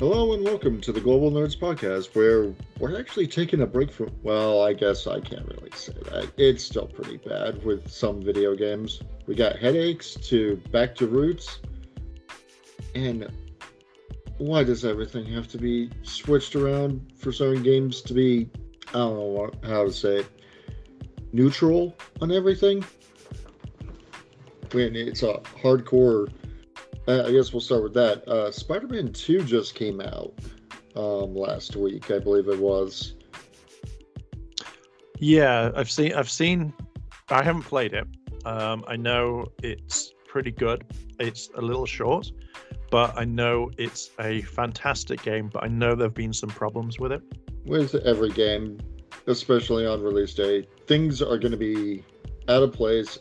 Hello and welcome to the Global Nerds Podcast, where we're actually taking a break from, well, I guess I can't really say that. It's still pretty bad with some video games. We got headaches to back to roots, and why does everything have to be switched around for certain games to be, I don't know how to say it, neutral on everything? When it's a hardcore, I guess we'll start with that. Spider-Man 2 just came out last week, I believe it was. Yeah, I've seen. I haven't played it. I know it's pretty good. It's a little short, but I know it's a fantastic game. But I know there've been some problems with it. With every game, especially on release day, things are going to be out of place.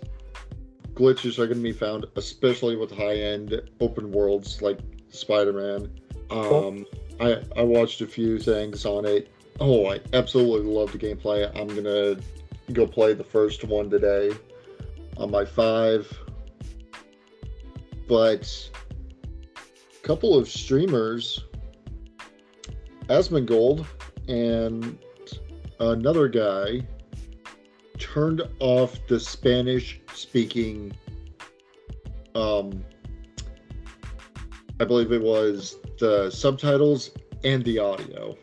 Glitches are going to be found, especially with high-end open worlds like Spider-Man. I watched a few things on it. Oh, I absolutely love the gameplay. I'm going to go play the first one today on my 5. But a couple of streamers, Asmongold and another guy, turned off the Spanish-speaking, I believe it was the subtitles and the audio.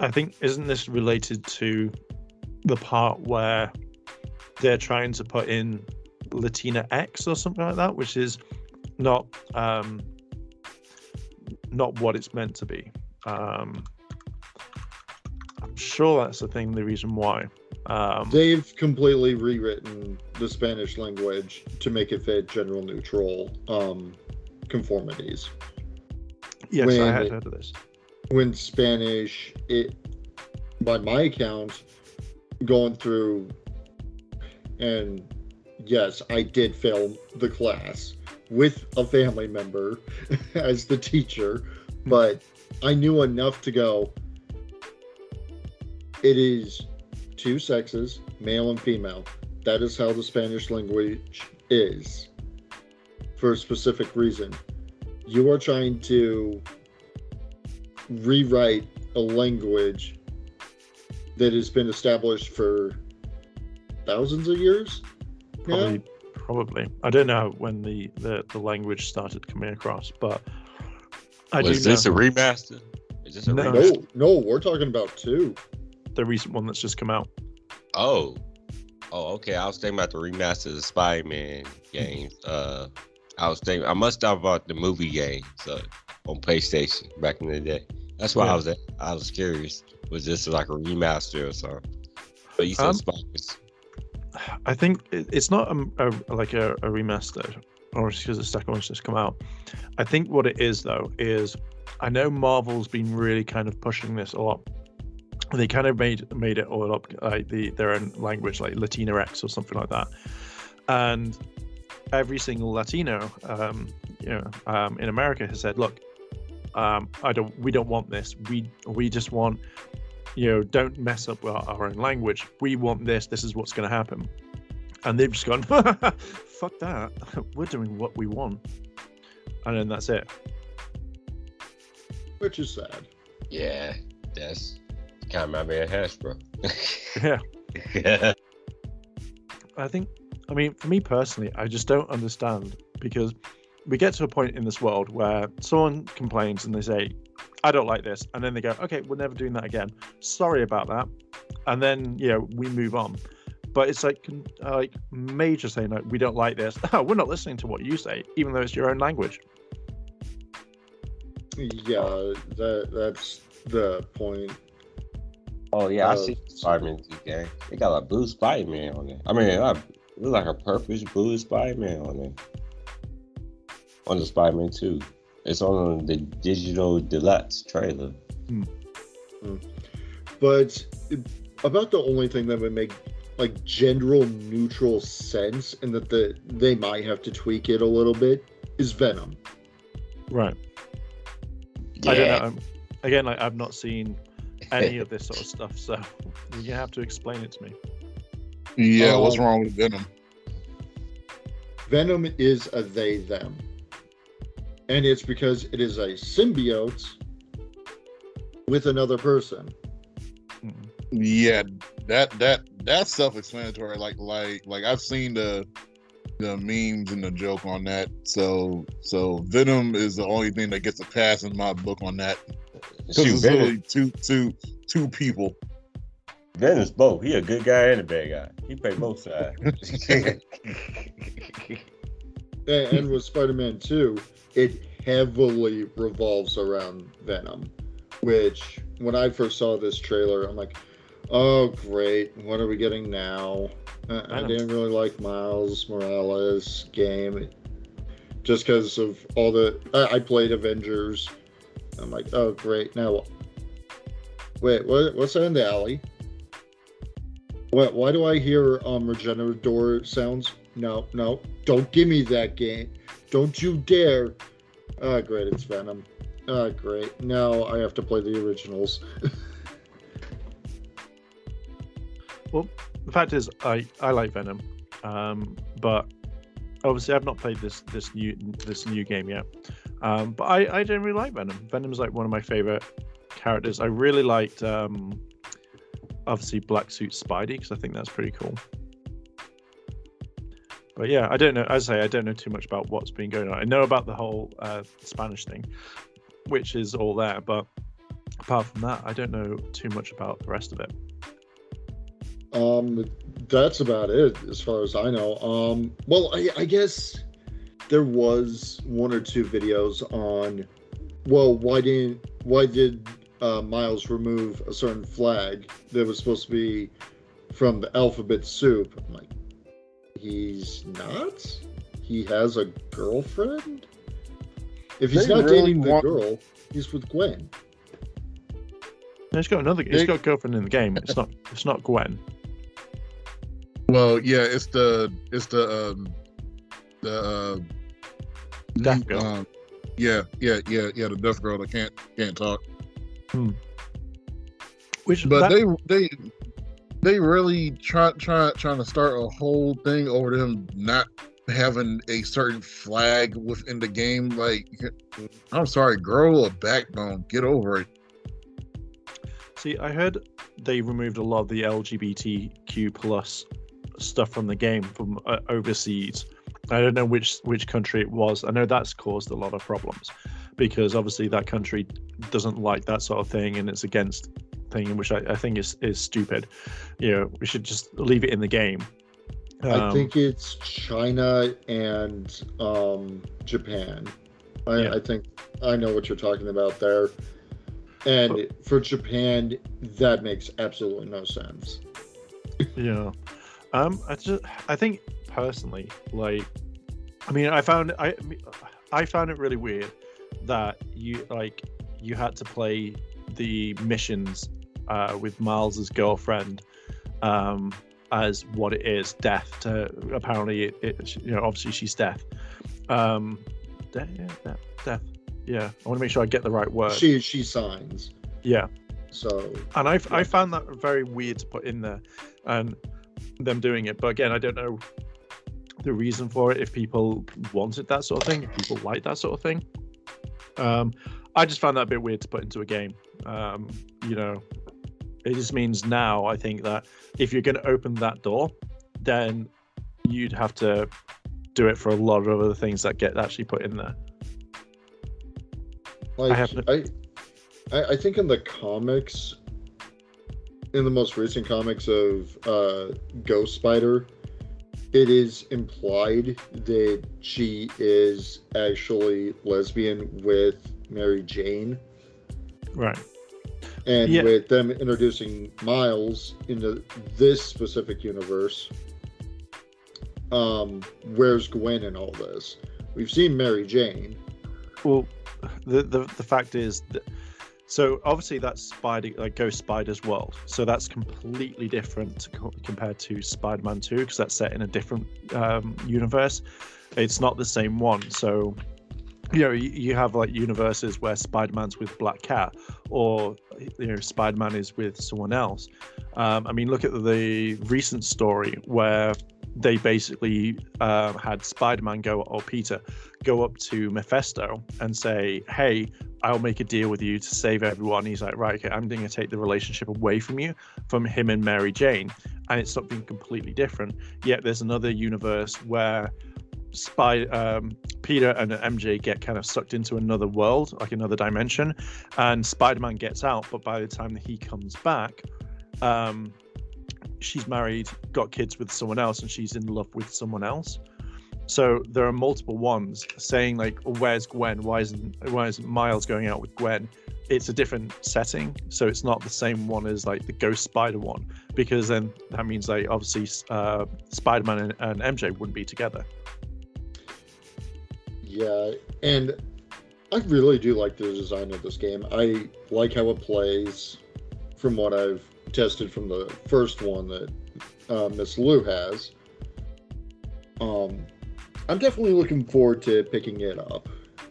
I think, isn't this related to the part where they're trying to put in Latina X or something like that, which is not what it's meant to be. I'm sure that's the reason why. They've completely rewritten the Spanish language to make it fit general neutral conformities. Yes, I had heard of this. When Spanish, by my account, going through, and yes, I did fail the class with a family member as the teacher, but I knew enough to go, it is 2 sexes, male and female. That is how the Spanish language is. For a specific reason. You are trying to rewrite a language that has been established for thousands of years? Probably. I don't know when the language started coming across, but Is this a remaster? Is this a remaster? No, we're talking about 2. The recent one that's just come out. Oh, okay. I was thinking about the remaster of the Spider-Man games. I must have bought the movie games on PlayStation back in the day. That's why I was curious. Was this like a remaster or something? But you said Spiders. I think it's not a remaster, or because the second one's just come out. I think what it is though is, I know Marvel's been really kind of pushing this a lot. They kind of made it all up like their own language, like Latina X or something like that. And every single Latino, in America has said, look, we don't want this. We just want, don't mess up our own language. We want this. This is what's going to happen. And they've just gone, fuck that. We're doing what we want. And then that's it. Which is sad. Yeah, that's kind of my man Hasbro. Yeah. I mean, for me personally, I just don't understand, because we get to a point in this world where someone complains and they say, I don't like this. And then they go, okay, we're never doing that again. Sorry about that. And then, we move on. But it's like major saying, like, we don't like this. We're not listening to what you say, even though it's your own language. Yeah, that's the point. Oh, yeah, I see Spider-Man 2 game. They got a blue Spider-Man on it. I mean, it looks like a purplish blue Spider-Man on it. On the Spider-Man 2. It's on the digital deluxe trailer. But about the only thing that would make like general neutral sense, and that they might have to tweak it a little bit, is Venom. Right. Yeah. I don't know. Again, I've not seen any of this sort of stuff, so you have to explain it to me. Yeah, what's wrong with Venom? Venom is a they them. And it's because it is a symbiote with another person. Yeah, that's self-explanatory. Like I've seen the memes and the joke on that. So Venom is the only thing that gets a pass in my book on that. Because it's Venom, literally two people. Venom's both. He a good guy and a bad guy. He play both sides. And with Spider-Man 2, it heavily revolves around Venom, which when I first saw this trailer, I'm like, oh great, what are we getting now? I didn't really like Miles Morales game just because of all the I played Avengers. I'm like, oh great, now wait, what's that in the alley? Why do I hear Regenerador sounds? No, don't give me that game. Don't you dare. Great, it's Venom. Great. Now I have to play the originals. Well, the fact is, I like Venom, but obviously I've not played this new game yet. But I generally like Venom. Venom's like one of my favorite characters. I really liked obviously Black Suit Spidey because I think that's pretty cool. But yeah, I don't know. As I say, I don't know too much about what's been going on. I know about the whole Spanish thing, which is all there. But apart from that, I don't know too much about the rest of it. That's about it as far as I know. Well, I guess there was one or two videos on, well, why did Miles remove a certain flag that was supposed to be from the alphabet soup? I'm like, he's not? He has a girlfriend? If he's not dating the girl, he's with Gwen. He's got a girlfriend in the game. It's not Gwen. Well, yeah, it's the deaf girl. Yeah, the deaf girl that can't talk. They really trying to start a whole thing over them not having a certain flag within the game. Like, I'm sorry, grow a backbone, get over it. See, I heard they removed a lot of the LGBTQ plus stuff from the game from overseas. I don't know which country it was. I know that's caused a lot of problems because obviously that country doesn't like that sort of thing and it's against thing, which I think is stupid. You know, we should just leave it in the game. I think it's China and Japan. I think I know what you're talking about there. And for Japan, that makes absolutely no sense. Yeah. I think personally, like, I mean, I found it really weird that you had to play the missions with Miles's girlfriend as what it is, death. Apparently, obviously she's death. Death. Yeah, I want to make sure I get the right word. She signs. Yeah. So. And I found that very weird to put in there, and them doing it. But again, I don't know the reason for it. If people wanted that sort of thing, if people like that sort of thing. I just found that a bit weird to put into a game. It just means now I think that if you're going to open that door, then you'd have to do it for a lot of other things that get actually put in there. Like, I think in the comics, in the most recent comics of Ghost Spider, it is implied that she is actually lesbian with Mary Jane. Right. And with them introducing Miles into this specific universe, where's Gwen in all this? We've seen Mary Jane. Well, the fact is that, so obviously that's Ghost Spider's world. So that's completely different compared to Spider-Man 2 because that's set in a different universe. It's not the same one. So, you have like universes where Spider-Man's with Black Cat or, Spider-Man is with someone else. I mean, look at the recent story where they basically had Spider-Man Peter go up to Mephisto and say, hey, I'll make a deal with you to save everyone. He's like, right, okay, I'm going to take the relationship away from you, from him and Mary Jane. And it's something completely different. Yet there's another universe where Peter and MJ get kind of sucked into another world, like another dimension, and Spider-Man gets out, but by the time that he comes back, she's married, got kids with someone else, and she's in love with someone else. So there are multiple ones saying like, oh, where's Gwen? Why isn't Miles going out with Gwen? It's a different setting, so it's not the same one as like the Ghost Spider one, because then that means like obviously Spider-Man and MJ wouldn't be together. Yeah, and I really do like the design of this game. I like how it plays from what I've tested from the first one that Miss Lou has. I'm definitely looking forward to picking it up.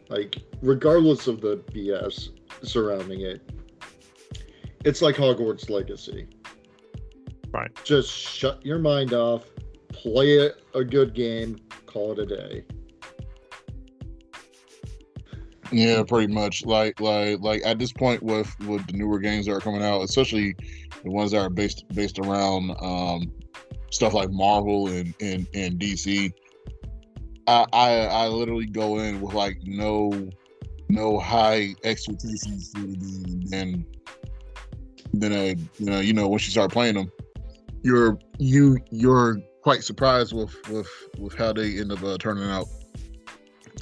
Like, regardless of the BS surrounding it, it's like Hogwarts Legacy. Right. Just shut your mind off, play a good game, call it a day. Yeah, pretty much. Like at this point with the newer games that are coming out, especially the ones that are based around stuff like Marvel and DC, I literally go in with like no high expectations for the game, and then once you start playing them, you're quite surprised with how they end up turning out.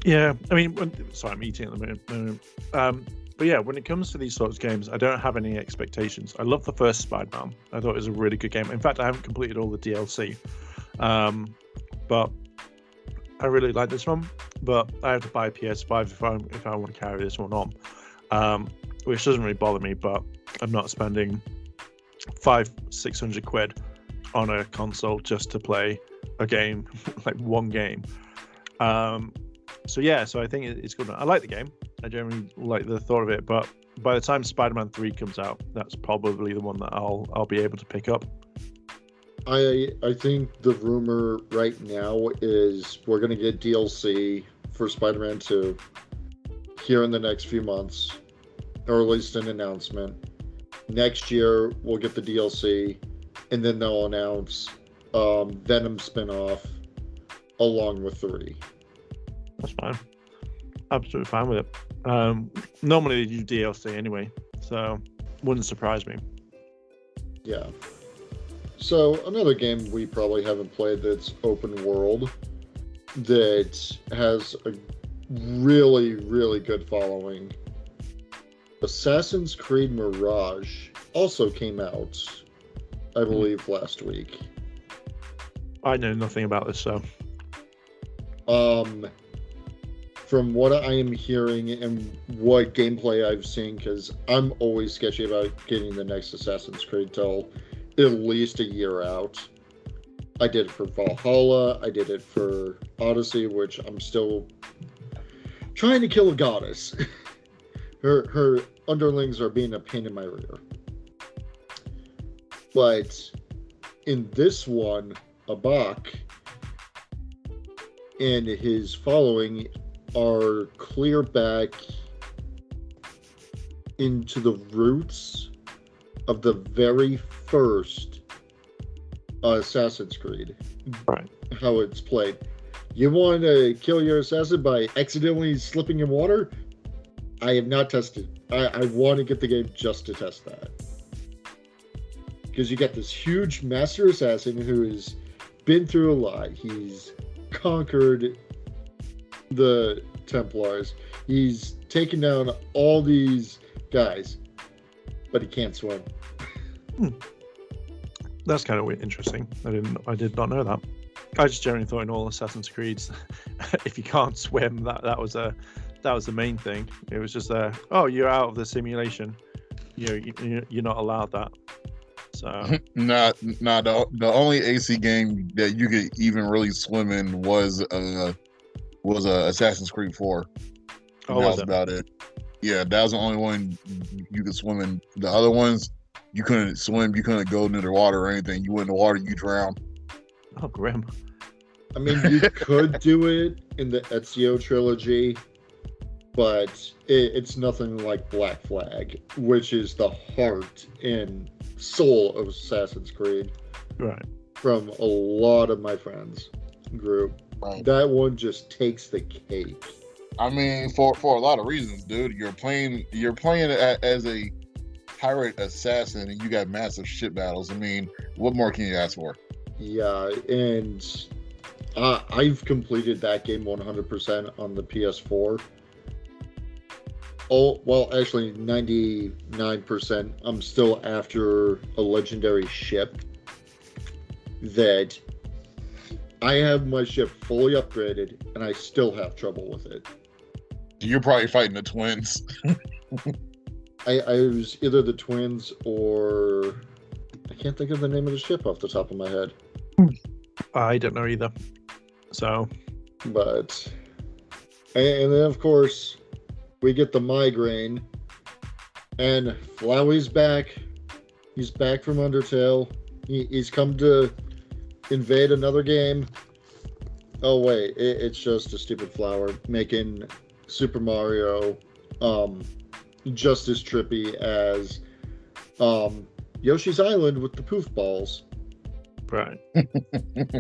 Yeah, I mean, sorry, I'm eating at the moment. But yeah, when it comes to these sorts of games, I don't have any expectations. I love the first Spider-Man. I thought it was a really good game. In fact, I haven't completed all the DLC, but I really like this one. But I have to buy a PS5 if I want to carry this one on, which doesn't really bother me. But I'm not spending 500-600 quid on a console just to play a game, like one game. So I think it's good. I like the game. I generally like the thought of it, but by the time Spider-Man 3 comes out, that's probably the one that I'll be able to pick up. I think the rumor right now is we're going to get DLC for Spider-Man 2 here in the next few months, or at least an announcement. Next year, we'll get the DLC, and then they'll announce Venom spinoff along with 3. That's fine. Absolutely fine with it. Normally they do DLC anyway, so wouldn't surprise me. Yeah. So another game we probably haven't played that's open world that has a really, really good following. Assassin's Creed Mirage also came out, I believe, last week. I know nothing about this, so. From what I am hearing and what gameplay I've seen, because I'm always sketchy about getting the next Assassin's Creed till at least a year out. I did it for Valhalla, I did it for Odyssey, which I'm still trying to kill a goddess. Her underlings are being a pain in my rear. But in this one, Abak and his following are clear back into the roots of the very first Assassin's Creed. Right. How it's played. You want to kill your assassin by accidentally slipping in water? I have not tested. I want to get the game just to test that. Because you get this huge master assassin who has been through a lot. He's conquered the Templars. He's taken down all these guys, but he can't swim. That's kind of interesting. I did not know that. I just generally thought in all Assassin's Creeds, if you can't swim, that was the main thing. It was just you're out of the simulation. You're not allowed that. So the only AC game that you could even really swim in was Assassin's Creed 4. That was about it. Yeah, that was the only one you could swim in. The other ones, you couldn't swim. You couldn't go into the water or anything. You went in the water, you drown. Oh, grim. I mean, you could do it in the Ezio trilogy, but it's nothing like Black Flag, which is the heart and soul of Assassin's Creed. Right. From a lot of my friends group. Right. That one just takes the cake. I mean, for a lot of reasons, dude. You're playing as a pirate assassin, and you got massive ship battles. I mean, what more can you ask for? Yeah, and I've completed that game 100% on the PS4. Oh, well, actually 99%. I'm still after a legendary ship that I have my ship fully upgraded, and I still have trouble with it. You're probably fighting the twins. I was either the twins or I can't think of the name of the ship off the top of my head. I don't know either. So, but and then of course we get the migraine, and Flowey's back. He's back from Undertale. He's come to invade another game. Oh wait, it's just a stupid flower making Super Mario just as trippy as Yoshi's Island with the poof balls. right.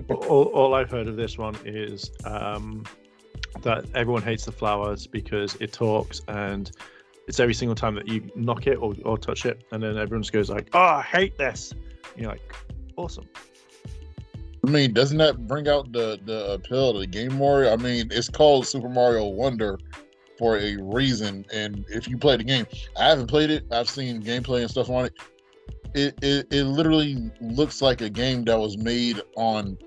all I've heard of this one is that everyone hates the flowers because it talks, and it's every single time that you knock it or touch it, and then everyone just goes like, "Oh, I hate this." And you're like, awesome. I mean, doesn't that bring out the appeal of the game more? I mean, it's called Super Mario Wonder for a reason, and if you play the game, I haven't played it. I've seen gameplay and stuff on it. It literally looks like a game that was made on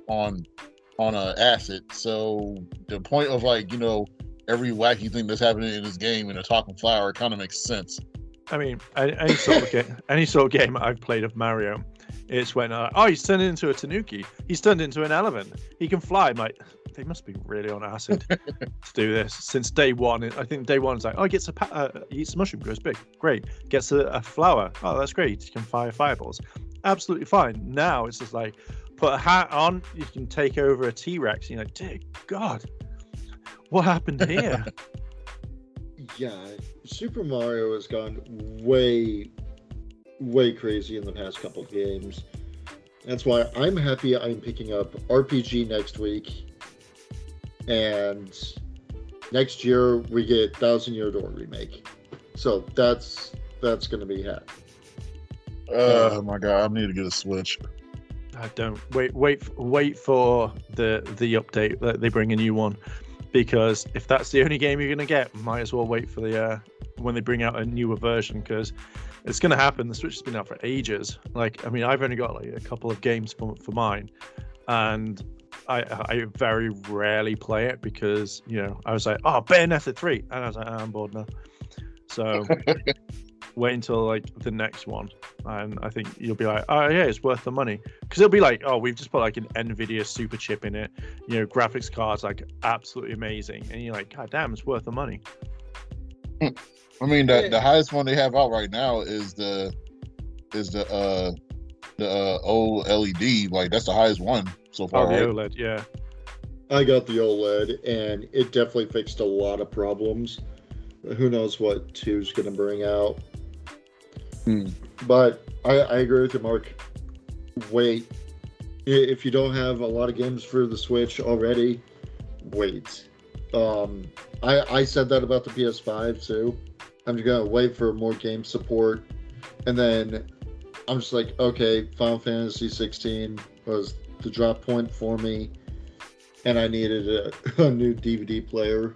a acid. So the point of, like, you know, every wacky thing that's happening in this game in a talking flower kind of makes sense. I mean, any sort of game I've played of Mario, it's when he's turned into a tanuki. He's turned into an elephant. He can fly. I'm like, they must be really on acid to do this. Since day one, I think day one is like, he gets he eats a mushroom, grows big, great. Gets a flower. Oh, that's great. He can fire fireballs. Absolutely fine. Now it's just like, put a hat on, you can take over a T-Rex. You're like, dear God, what happened here? Yeah, Super Mario has gone way crazy in the past couple of games. That's why I'm happy I'm picking up RPG next week, and next year we get Thousand Year Door remake. So that's gonna be happy. Oh my god, I need to get a Switch. I don't wait for the update that they bring a new one, because if that's the only game you're gonna get, might as well wait for the when they bring out a newer version, because it's gonna happen. The Switch has been out for ages. Like, I mean, I've only got like a couple of games for mine, and I very rarely play it because, you know, I was like, oh, Bayonetta 3, and I was like, I'm bored now. So wait until like the next one, and I think you'll be like, oh yeah, it's worth the money, because it'll be like, oh, we've just put like an Nvidia super chip in it, you know, graphics cards like absolutely amazing, and you're like, god damn, it's worth the money. I mean, the highest one they have out right now is the OLED. Like, that's the highest one so far. Oh, the right? OLED, yeah. I got the OLED, and it definitely fixed a lot of problems. Who knows what 2's going to bring out. But I agree with you, Mark. Wait. If you don't have a lot of games for the Switch already, wait. I said that about the PS5 too. I'm just going to wait for more game support. And then I'm just like, okay, Final Fantasy 16 was the drop point for me. And I needed a new DVD player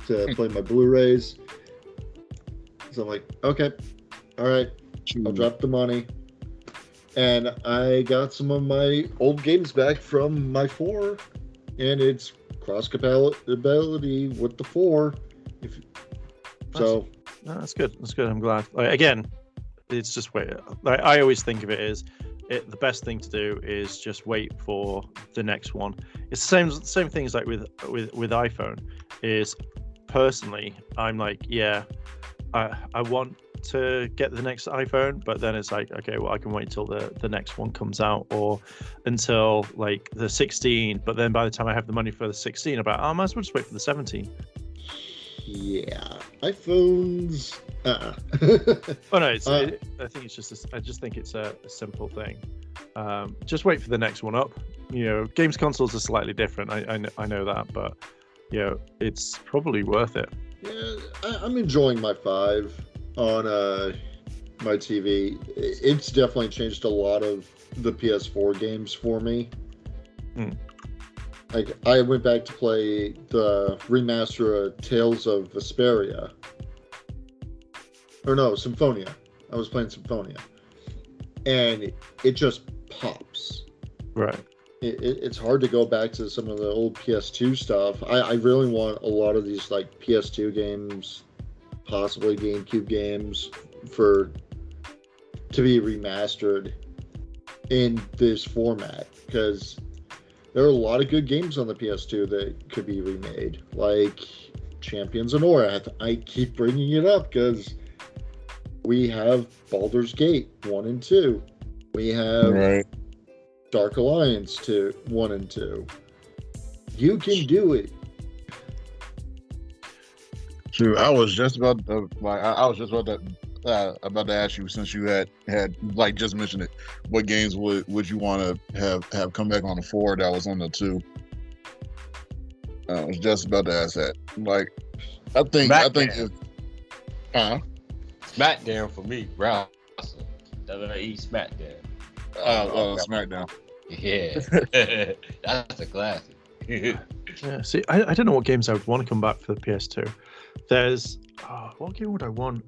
to play my Blu-rays. So I'm like, okay, all right, I'll drop the money. And I got some of my old games back from my 4, and it's cross-compatibility with the 4. That's good. That's good. I'm glad. Like, again, it's just wait. Like, I always think of it as the best thing to do is just wait for the next one. It's the same thing as like with iPhone. Is personally, I'm like, yeah, I want to get the next iPhone, but then it's like, okay, well, I can wait till the next one comes out, or until like the 16. But then by the time I have the money for the 16, about I might as well just wait for the 17. Yeah, iPhones. Oh no, I think it's just. I just think it's a simple thing. Just wait for the next one up. Games consoles are slightly different. I know that, but it's probably worth it. Yeah, I'm enjoying my 5 on my TV. It's definitely changed a lot of the PS4 games for me. Like, I went back to play the remaster of Tales of Vesperia. Or no, Symphonia. I was playing Symphonia. And it just pops. Right. It's hard to go back to some of the old PS2 stuff. I really want a lot of these like PS2 games, possibly GameCube games, to be remastered in this format, because there are a lot of good games on the PS2 that could be remade, like Champions of Norath. I keep bringing it up because we have Baldur's Gate 1 and 2. We have Dark Alliance 1 and 2. You can do it. Shoot, I was just about to, about to ask you, since you had like just mentioned it, what games would you want to have come back on the 4 that was on the 2? I was just about to ask that. Like, I think if SmackDown for me, bro. WWE SmackDown. SmackDown. Yeah, that's a classic. Yeah, see, I don't know what games I would want to come back for the PS2. There's what game would I want?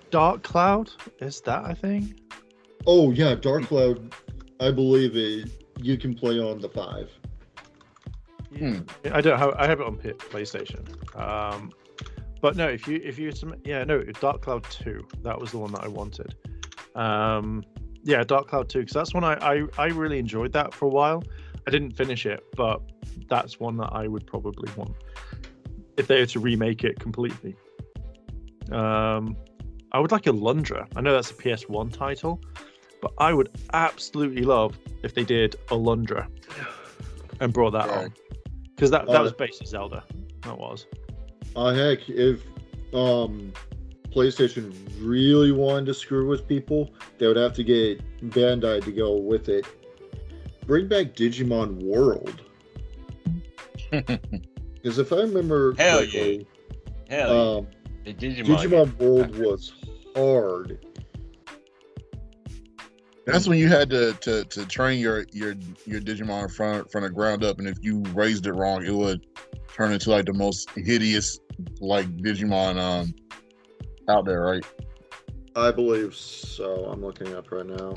Dark Cloud, is that a thing? Oh yeah, Dark Cloud. I believe you can play on the 5. Yeah. I don't have. I have it on PlayStation. But no, if you Dark Cloud 2. That was the one that I wanted. Yeah, Dark Cloud 2, because that's one I really enjoyed that for a while. I didn't finish it, but that's one that I would probably want if they were to remake it completely. I would like a Lundra. I know that's a PS1 title, but I would absolutely love if they did a Lundra and brought that on, because that was basically Zelda. That was. Heck, if PlayStation really wanted to screw with people, they would have to get Bandai to go with it. Bring back Digimon World. Because if I remember correctly, the Digimon World was hard. That's when you had to train your Digimon from the ground up, and if you raised it wrong, it would turn into like the most hideous like Digimon out there, right? I believe so. I'm looking up right now.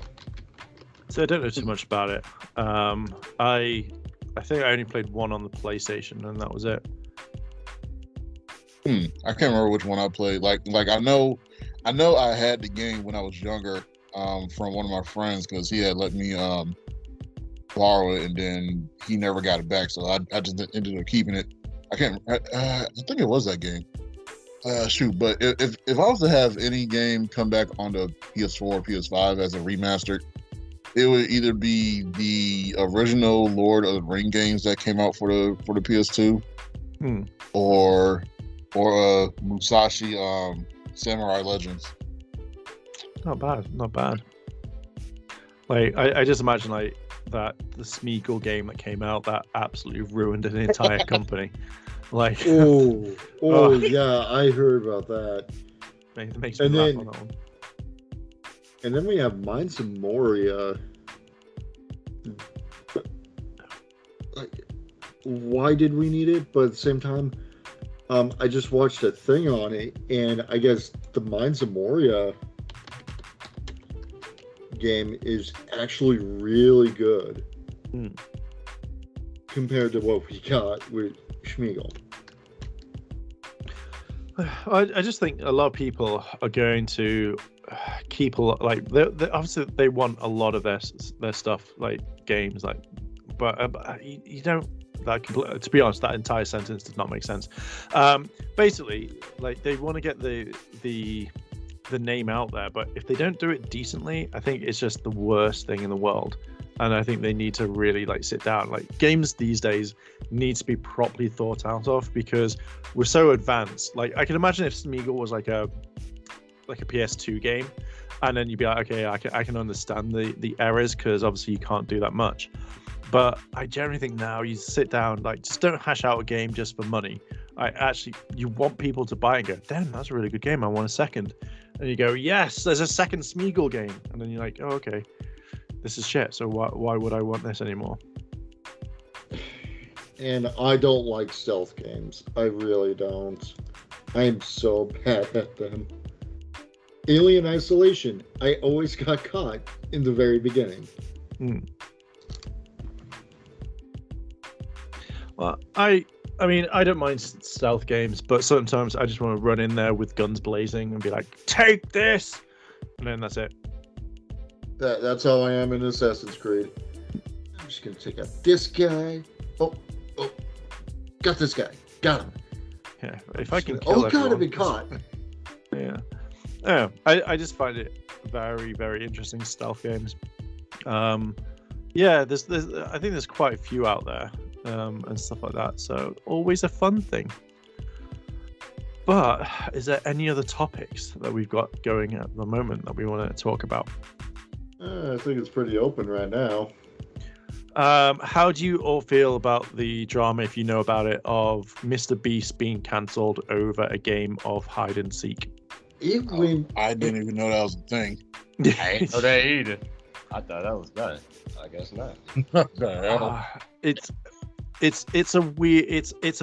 So I don't know too much about it. I think I only played one on the PlayStation, and that was it. I can't remember which one I played. Like I know I had the game when I was younger from one of my friends, because he had let me borrow it, and then he never got it back, so I just ended up keeping it. I think it was that game. But if I was to have any game come back on the PS4 or PS5 as a remastered, it would either be the original Lord of the Ring games that came out for the PS2, or Musashi Samurai Legends. Not bad. Like I just imagine like that the Smeagol game that came out that absolutely ruined an entire company. Like yeah, I heard about that. Makes me laugh on that one. And then we have Mines of Moria. Like, why did we need it? But at the same time, I just watched a thing on it, and I guess the Mines of Moria game is actually really good compared to what we got with Smeagol. I just think a lot of people are going to keep a lot, like obviously they want a lot of their stuff, like games, like but you don't to be honest, that entire sentence did not make sense. Basically, like they want to get the name out there, but if they don't do it decently, I think it's just the worst thing in the world. And I think they need to really like sit down. Like games these days need to be properly thought out of because we're so advanced. Like I can imagine if Smeagol was like a PS2 game, and then you'd be like, okay, I can understand the errors because obviously you can't do that much. But I generally think now you sit down, like just don't hash out a game just for money. You want people to buy it and go, damn, that's a really good game. I want a second. And you go, yes, there's a second Smeagol game. And then you're like, oh, okay. This is shit, so why would I want this anymore? And I don't like stealth games. I really don't. I am so bad at them. Alien Isolation. I always got caught in the very beginning. Well, I mean, I don't mind stealth games, but sometimes I just want to run in there with guns blazing and be like, take this! And then that's it. That's how I am in Assassin's Creed. I'm just gonna take out this guy. Oh, got this guy. Got him. Yeah, if I can kill everyone. God, I've been caught. Yeah. Yeah, I just find it very, very interesting stealth games. Yeah, there's I think there's quite a few out there, and stuff like that. So always a fun thing. But is there any other topics that we've got going at the moment that we want to talk about? I think it's pretty open right now. How do you all feel about the drama, if you know about it, of Mr. Beast being cancelled over a game of hide and seek? I didn't even know that was a thing. I ain't know that either. I thought that was done. I guess not. It's a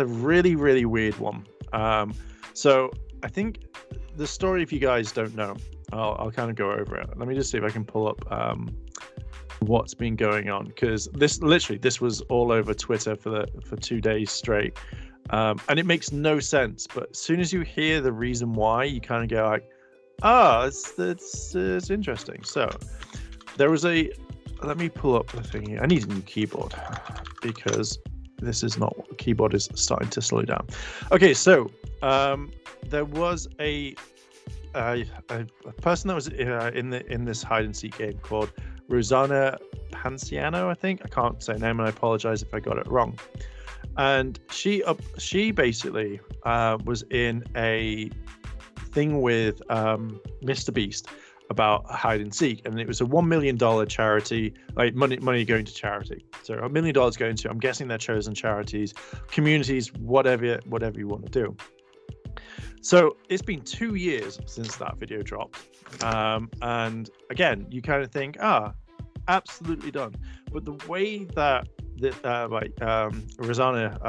really, really weird one. So I think the story, if you guys don't know, I'll kind of go over it. Let me just see if I can pull up what's been going on, because this was all over Twitter for 2 days straight, and it makes no sense. But as soon as you hear the reason why, you kind of go like, it's interesting. So there was let me pull up the thing here. I need a new keyboard because this is not, the keyboard is starting to slow down. Okay, so there was a person that was in this hide and seek game called Rosanna Panciano, I think. I can't say her name, and I apologize if I got it wrong. And she basically was in a thing with Mr. Beast about hide and seek, and it was a $1 million charity, like money going to charity. So $1 million going to, I'm guessing they're chosen charities, communities, whatever you want to do. So it's been 2 years since that video dropped, and again, you kind of think, absolutely done. But the way that Rosanna,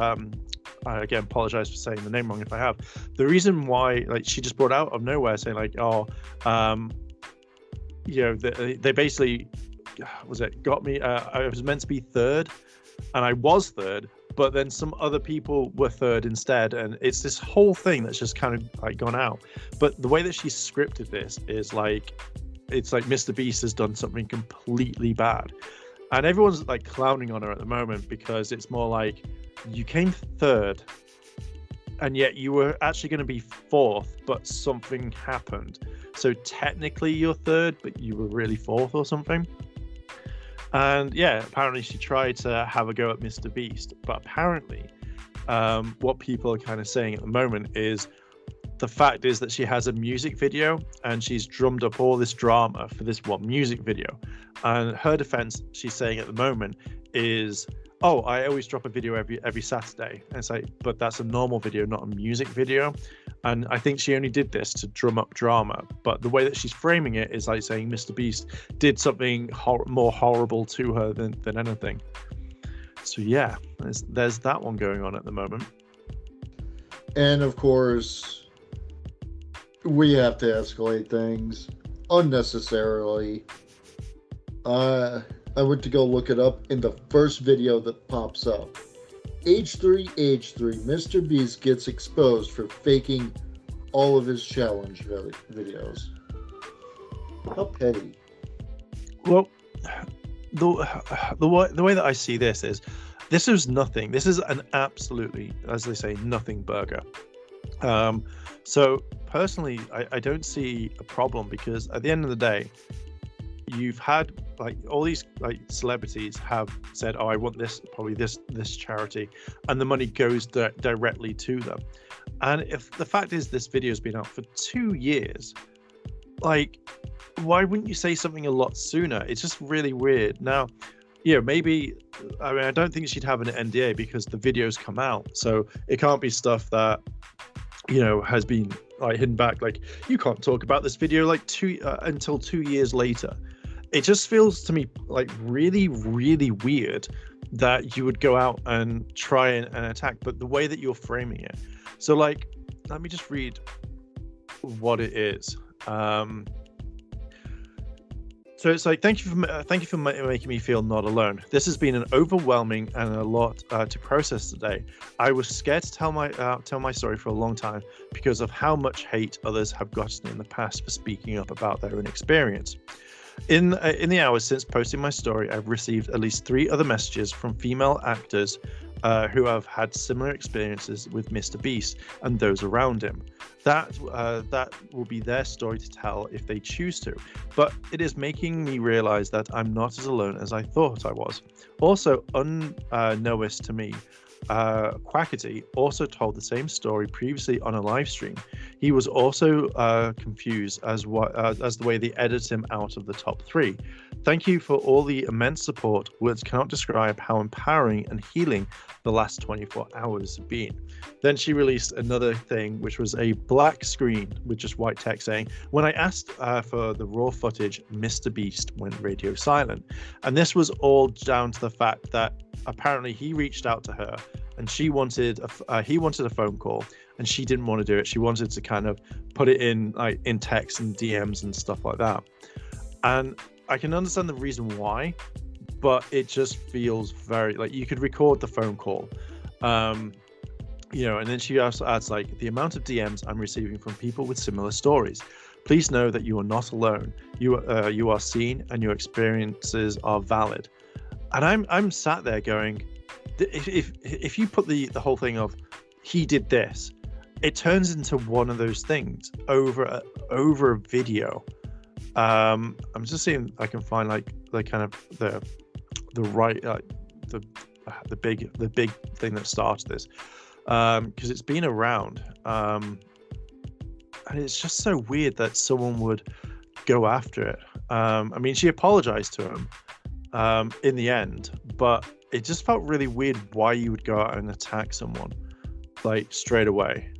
I again apologize for saying the name wrong if I have. The reason why, like, she just brought out of nowhere saying like, they basically, got me. I was meant to be third, and I was third. But then some other people were third instead, and it's this whole thing that's just kind of like gone out. But the way that she scripted this is like, it's like Mr. Beast has done something completely bad, and everyone's like clowning on her at the moment because it's more like, you came third, and yet you were actually going to be fourth, but something happened. So technically you're third, but you were really fourth or something. And yeah, apparently she tried to have a go at Mr. Beast, but apparently what people are kind of saying at the moment is the fact is that she has a music video and she's drummed up all this drama for this one music video. And her defense, she's saying at the moment, is, I always drop a video every Saturday. And it's like, but that's a normal video, not a music video. And I think she only did this to drum up drama. But the way that she's framing it is like saying Mr. Beast did something more horrible to her than anything. So yeah, there's that one going on at the moment. And of course, we have to escalate things unnecessarily. I went to go look it up in the first video that pops up. Age 3, Mr. Beast gets exposed for faking all of his challenge videos. How petty. Well, the way that I see this is, This is nothing. This is an absolutely, as they say, nothing burger. So personally, I don't see a problem, because at the end of the day, you've had like all these like celebrities have said, oh, I want this, probably this charity, and the money goes directly to them. And if the fact is this video has been out for 2 years, like, why wouldn't you say something a lot sooner? It's just really weird. Now, maybe, I mean, I don't think she'd have an NDA because the video's come out, so it can't be stuff that has been like hidden back. Like, you can't talk about this video like until 2 years later. It just feels to me like really, really weird that you would go out and try and attack, but the way that you're framing it. So, like, let me just read what it is. So it's like, thank you for making me feel not alone. This has been an overwhelming and a lot to process today. I was scared to tell my story for a long time because of how much hate others have gotten in the past for speaking up about their own experience. In the hours since posting my story, I've received at least 3 other messages from female actors who have had similar experiences with Mr. Beast and those around him. That will be their story to tell if they choose to, but it is making me realize that I'm not as alone as I thought I was. Also, unknowist to me, Quackity also told the same story previously on a live stream. He was also confused as the way they edited him out of the top 3. Thank you for all the immense support. Words cannot describe how empowering and healing the last 24 hours have been. Then she released another thing, which was a black screen with just white text saying, when I asked for the raw footage, Mr. Beast went radio silent. And this was all down to the fact that apparently he reached out to her and he wanted a phone call, and she didn't want to do it. She wanted to kind of put it in like in text and DMs and stuff like that. And I can understand the reason why, but it just feels very like you could record the phone call. And then she also adds like, the amount of DMs I'm receiving from people with similar stories. Please know that you are not alone. You are seen and your experiences are valid. And I'm sat there going, if you put the whole thing of he did this, it turns into one of those things over a video. I'm just seeing if I can find like the kind of the right the big thing that started this, because it's been around, and it's just so weird that someone would go after it. I mean, she apologized to him in the end, but it just felt really weird why you would go out and attack someone like straight away.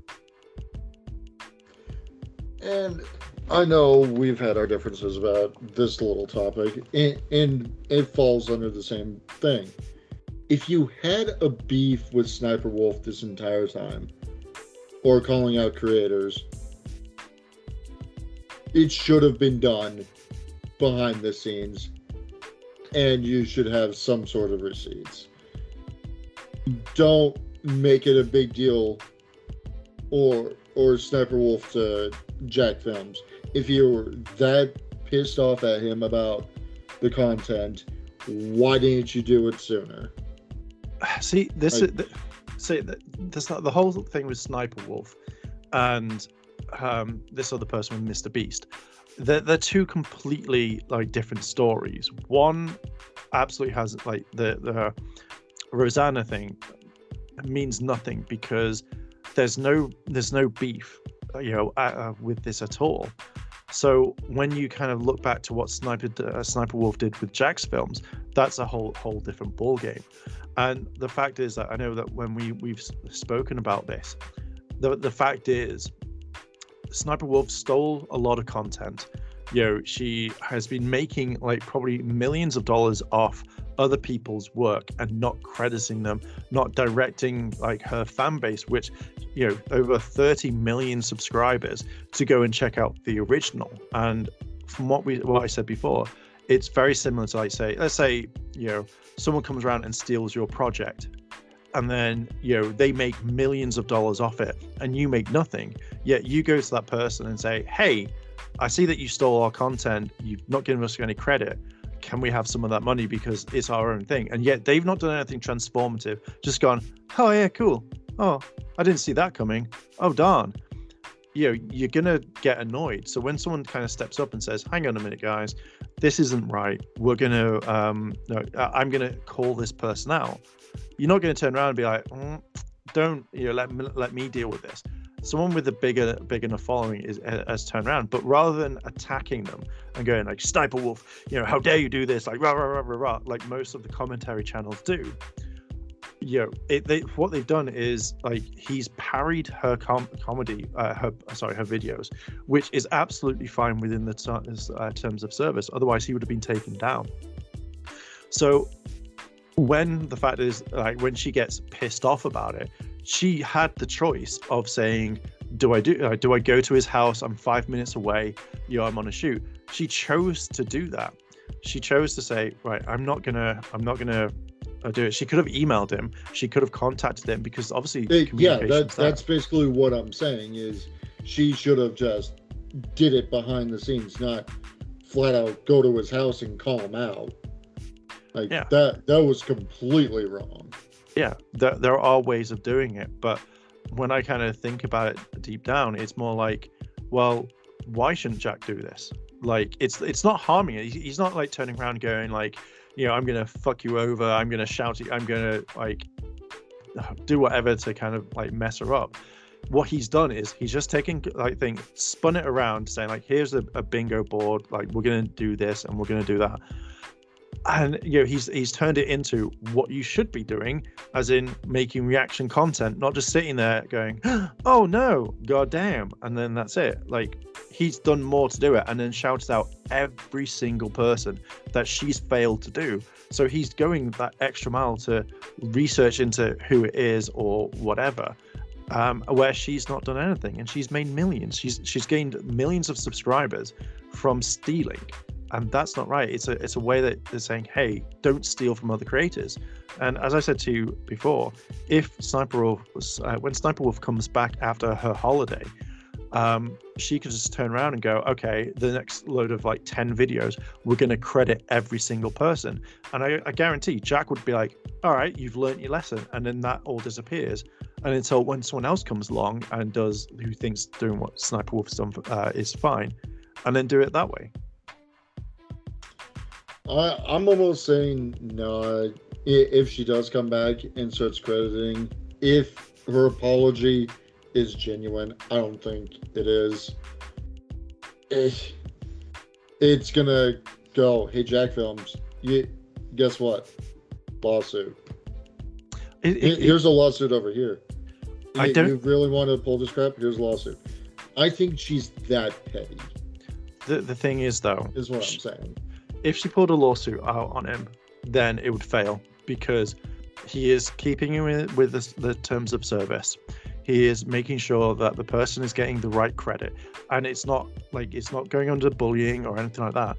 And I know we've had our differences about this little topic, and it falls under the same thing. If you had a beef with Sniper Wolf this entire time, or calling out creators, it should have been done behind the scenes, and you should have some sort of receipts. Don't make it a big deal, or Sniper Wolf to Jack Films. If you're that pissed off at him about the content, why didn't you do it sooner? See, this is the whole thing with Sniper Wolf and this other person with Mr. Beast. They're 2 completely like different stories. One absolutely has like the Rosanna thing means nothing because there's no beef, with this at all. So when you kind of look back to what Sniper Wolf did with Jack's films, that's a whole different ball game. And the fact is that I know that when we've spoken about this, the fact is Sniper Wolf stole a lot of content. She has been making like probably millions of dollars off other people's work and not crediting them, not directing like her fan base, which over 30 million subscribers, to go and check out the original. And from what I said before, it's very similar to let's say someone comes around and steals your project, and then they make millions of dollars off it and you make nothing, yet you go to that person and say, hey, I see that you stole our content, you've not given us any credit, can we have some of that money because it's our own thing? And yet they've not done anything transformative. Just gone, oh yeah, cool. Oh, I didn't see that coming. Oh darn. You're gonna get annoyed. So when someone kind of steps up and says, hang on a minute, guys, this isn't right. We're gonna I'm gonna call this person out. You're not gonna turn around and be like, don't let me deal with this. Someone with a big enough following has turned around, but rather than attacking them and going like, Sniper Wolf, how dare you do this, like rah rah rah rah rah, like most of the commentary channels do. What they've done is like he's parried her comedy, her videos, which is absolutely fine within the terms of service. Otherwise, he would have been taken down. So when the fact is, like, when she gets pissed off about it, she had the choice of saying, do I go to his house? I'm 5 minutes away. I'm on a shoot. She chose to do that. She chose to say, right, I'm not gonna do it. She could have emailed him. She could have contacted him, because obviously that's basically what I'm saying is she should have just did it behind the scenes, not flat out go to his house and call him out. Like that was completely wrong. Yeah, there are ways of doing it, but when I kind of think about it deep down, it's more like, well, why shouldn't Jack do this? Like, it's not harming it. He's not like turning around going like, I'm gonna fuck you over, I'm gonna shout at you, I'm gonna like do whatever to kind of like mess her up. What he's done is he's just taken spun it around, saying like, here's a bingo board, like we're gonna do this and we're gonna do that. And he's turned it into what you should be doing, as in making reaction content, not just sitting there going, oh no, goddamn, and then that's it. Like, he's done more to do it, and then shouted out every single person that she's failed to do. So he's going that extra mile to research into who it is or whatever, where she's not done anything, and she's made millions. She's gained millions of subscribers from stealing. And that's not right. It's a way that they're saying, hey, don't steal from other creators. And as I said to you before, if when Sniper Wolf comes back after her holiday, she could just turn around and go, okay, the next load of like 10 videos, we're going to credit every single person. And I guarantee Jack would be like, all right, you've learned your lesson. And then that all disappears. And until when someone else comes along and who thinks doing what Sniper Wolf's done is fine, and then do it that way. I'm almost saying no. If she does come back and starts crediting, if her apology is genuine, I don't think it is. It's gonna go, hey, Jack Films, guess what? Lawsuit. Here's a lawsuit over here. You really want to pull this crap? Here's a lawsuit. I think she's that petty. The thing is, though, is what I'm saying. If she pulled a lawsuit out on him, then it would fail, because he is keeping him with the terms of service. He is making sure that the person is getting the right credit, and it's not going under bullying or anything like that.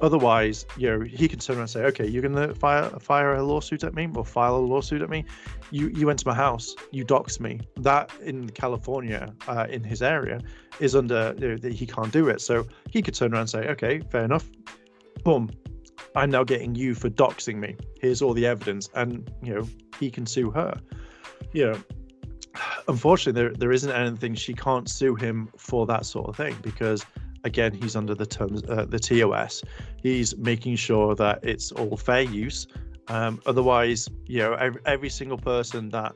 Otherwise, he can turn around and say, okay, you're gonna fire a lawsuit at me or file a lawsuit at me. You went to my house, you doxed me. That in California, in his area, is under he can't do it. So he could turn around and say, okay, fair enough. Boom, I'm now getting you for doxing me. Here's all the evidence, and he can sue her. Unfortunately, there isn't anything. She can't sue him for that sort of thing, because again, he's under the terms, the TOS. He's making sure that it's all fair use. Otherwise, every single person that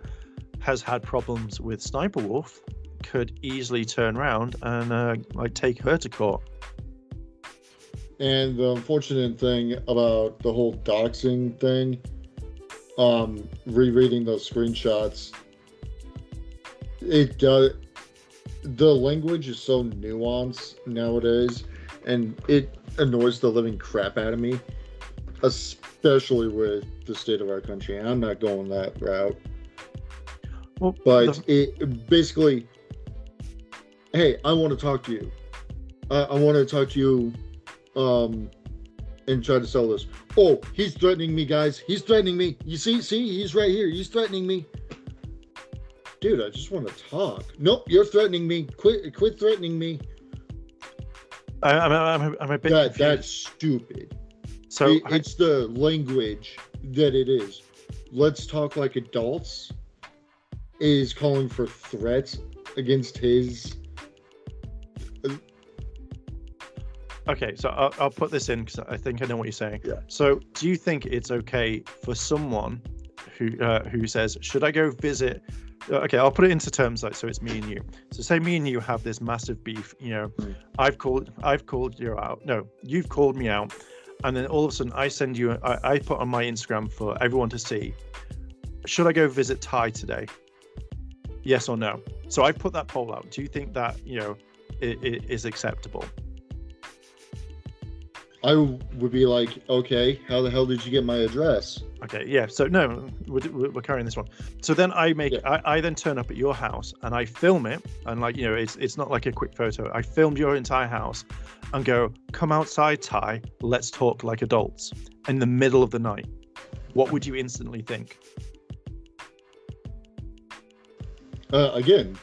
has had problems with Sniper Wolf could easily turn around and take her to court. And the unfortunate thing about the whole doxing thing, rereading those screenshots, the language is so nuanced nowadays, and it annoys the living crap out of me, especially with the state of our country. I'm not going that route. Well, but it basically, hey, I want to talk to you. I want to talk to you. And try to sell this. Oh, he's threatening me, guys. He's threatening me. You see, he's right here. He's threatening me. Dude, I just want to talk. Nope, you're threatening me. Quit threatening me. I'm a bit confused. That's stupid. So It's the language that it is. Let's talk like adults is calling for threats against his. Okay, so I'll put this in because I think I know what you're saying. Yeah. So, do you think it's okay for someone who says, "Should I go visit?" Okay, I'll put it into terms like so. It's me and you. So, say me and you have this massive beef. You know, I've called you out. No, you've called me out, and then all of a sudden I send you. I put on my Instagram for everyone to see. Should I go visit Ty today? Yes or no? So I put that poll out. Do you think that it is acceptable? I would be like, okay, how the hell did you get my address? Okay, yeah. So no, we're carrying this one. So then I then turn up at your house and I film it, and it's not like a quick photo. I filmed your entire house, and go, come outside, Ty. Let's talk like adults in the middle of the night. What would you instantly think? Again,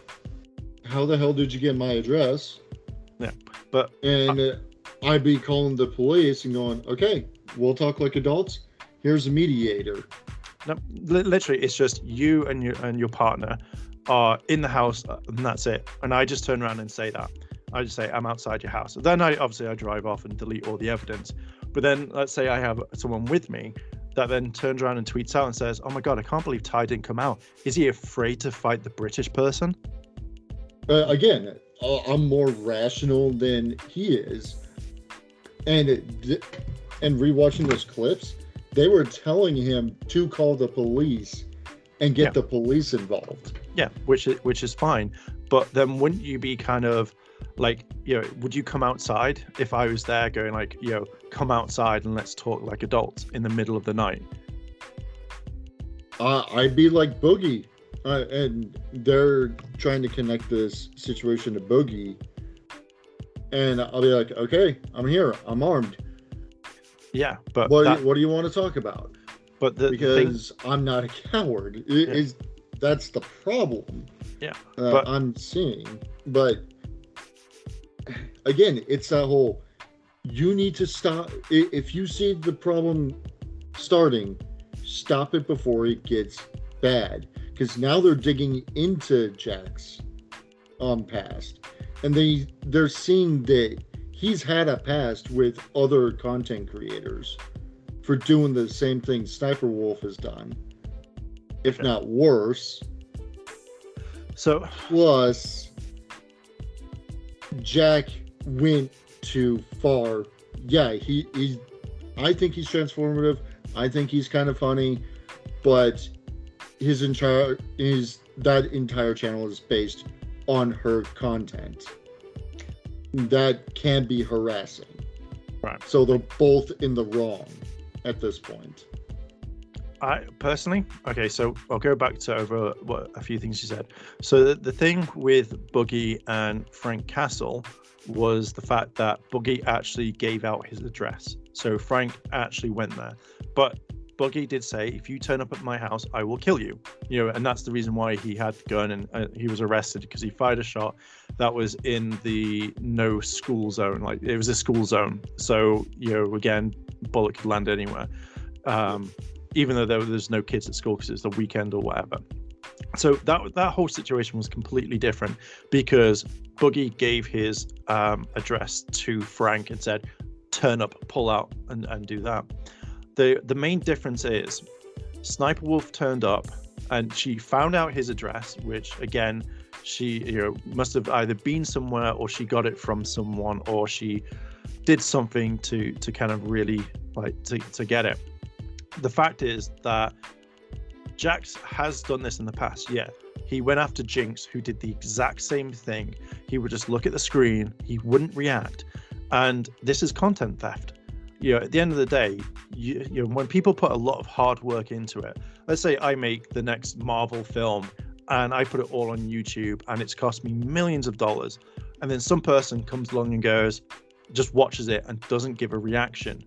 how the hell did you get my address? Yeah, but I'd be calling the police and going, okay, we'll talk like adults. Here's a mediator. No, literally, it's just you and your partner are in the house, and that's it. And I just turn around and say that. I just say, I'm outside your house. Then I drive off and delete all the evidence. But then let's say I have someone with me that then turns around and tweets out and says, oh my God, I can't believe Ty didn't come out. Is he afraid to fight the British person? Again, I'm more rational than he is. And rewatching those clips, they were telling him to call the police and get the police involved. Yeah, which is fine. But then wouldn't you be kind of like, would you come outside if I was there going like, come outside and let's talk like adults in the middle of the night? I'd be like Boogie. And they're trying to connect this situation to Boogie. And I'll be like, okay, I'm here. I'm armed. Yeah, but what do you want to talk about? But because I'm not a coward. That's the problem. Yeah, but I'm seeing. But again, it's that whole. You need to stop. If you see the problem starting, stop it before it gets bad. Because now they're digging into Jack's past. And they're seeing that he's had a past with other content creators for doing the same thing Sniper Wolf has done, if not worse. So plus, Jack went too far. Yeah, I think he's transformative. I think he's kind of funny, but that entire channel is based on her content. That can be harassing. Right. So they're both in the wrong at this point. I personally, okay, so I'll go back to over a few things you said. So the thing with Boogie and Frank Castle was the fact that Boogie actually gave out his address. So Frank actually went there. But Boogie did say, if you turn up at my house, I will kill you. And that's the reason why he had the gun, and he was arrested because he fired a shot that was in the no school zone. Like, it was a school zone. So, again, bullet could land anywhere. Even though there's no kids at school because it's the weekend or whatever. So that whole situation was completely different because Boogie gave his address to Frank and said, turn up, pull out, and do that. The main difference is Sniper Wolf turned up and she found out his address, which again, she must have either been somewhere or she got it from someone or she did something to kind of really to get it. The fact is that Jax has done this in the past. Yeah, he went after Jinx, who did the exact same thing. He would just look at the screen, he wouldn't react, and this is content theft. At the end of the day, when people put a lot of hard work into it, let's say I make the next Marvel film and I put it all on YouTube and it's cost me millions of dollars, and then some person comes along and just watches it and doesn't give a reaction,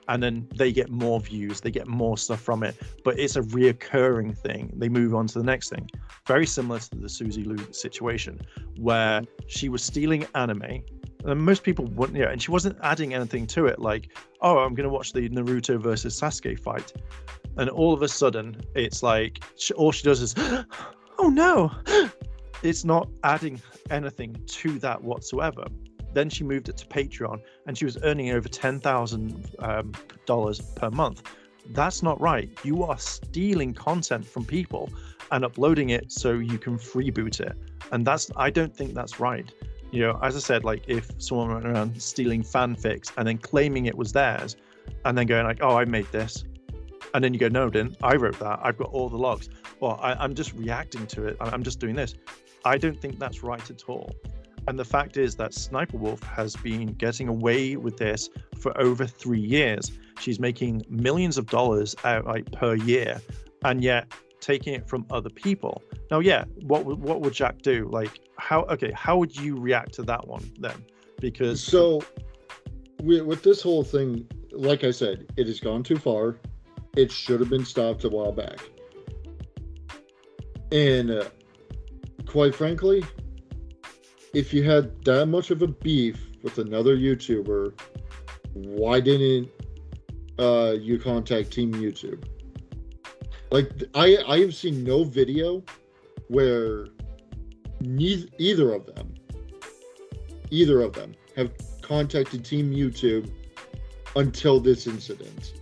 and then they get more views, they get more stuff from it, but it's a reoccurring thing. They move on to the next thing. Very similar to the Susie Lou situation, where she was stealing anime And most people wouldn't, yeah, and she wasn't adding anything to it, like, oh, I'm going to watch the Naruto versus Sasuke fight. And all of a sudden, it's like, all she does is, oh no, it's not adding anything to that whatsoever. Then she moved it to Patreon, and she was earning over $10,000 per month. That's not right. You are stealing content from people and uploading it so you can freeboot it. And I don't think that's right. You know, as I said, like if someone went around stealing fanfics and then claiming it was theirs and then going like, oh, I made this. And then you go, no, I didn't. I wrote that. I've got all the logs. Well, I'm just reacting to it. I'm just doing this. I don't think that's right at all. And the fact is that Sniper Wolf has been getting away with this for over 3 years. She's making millions of dollars out like per year, and yet taking it from other people. Now, yeah, what would Jack do? Like, how would you react to that one then? Because so with this whole thing, like I said, it has gone too far. It should have been stopped a while back. And quite frankly, if you had that much of a beef with another YouTuber, why didn't you contact Team YouTube? Like, I have seen no video where either of them have contacted Team YouTube until this incident.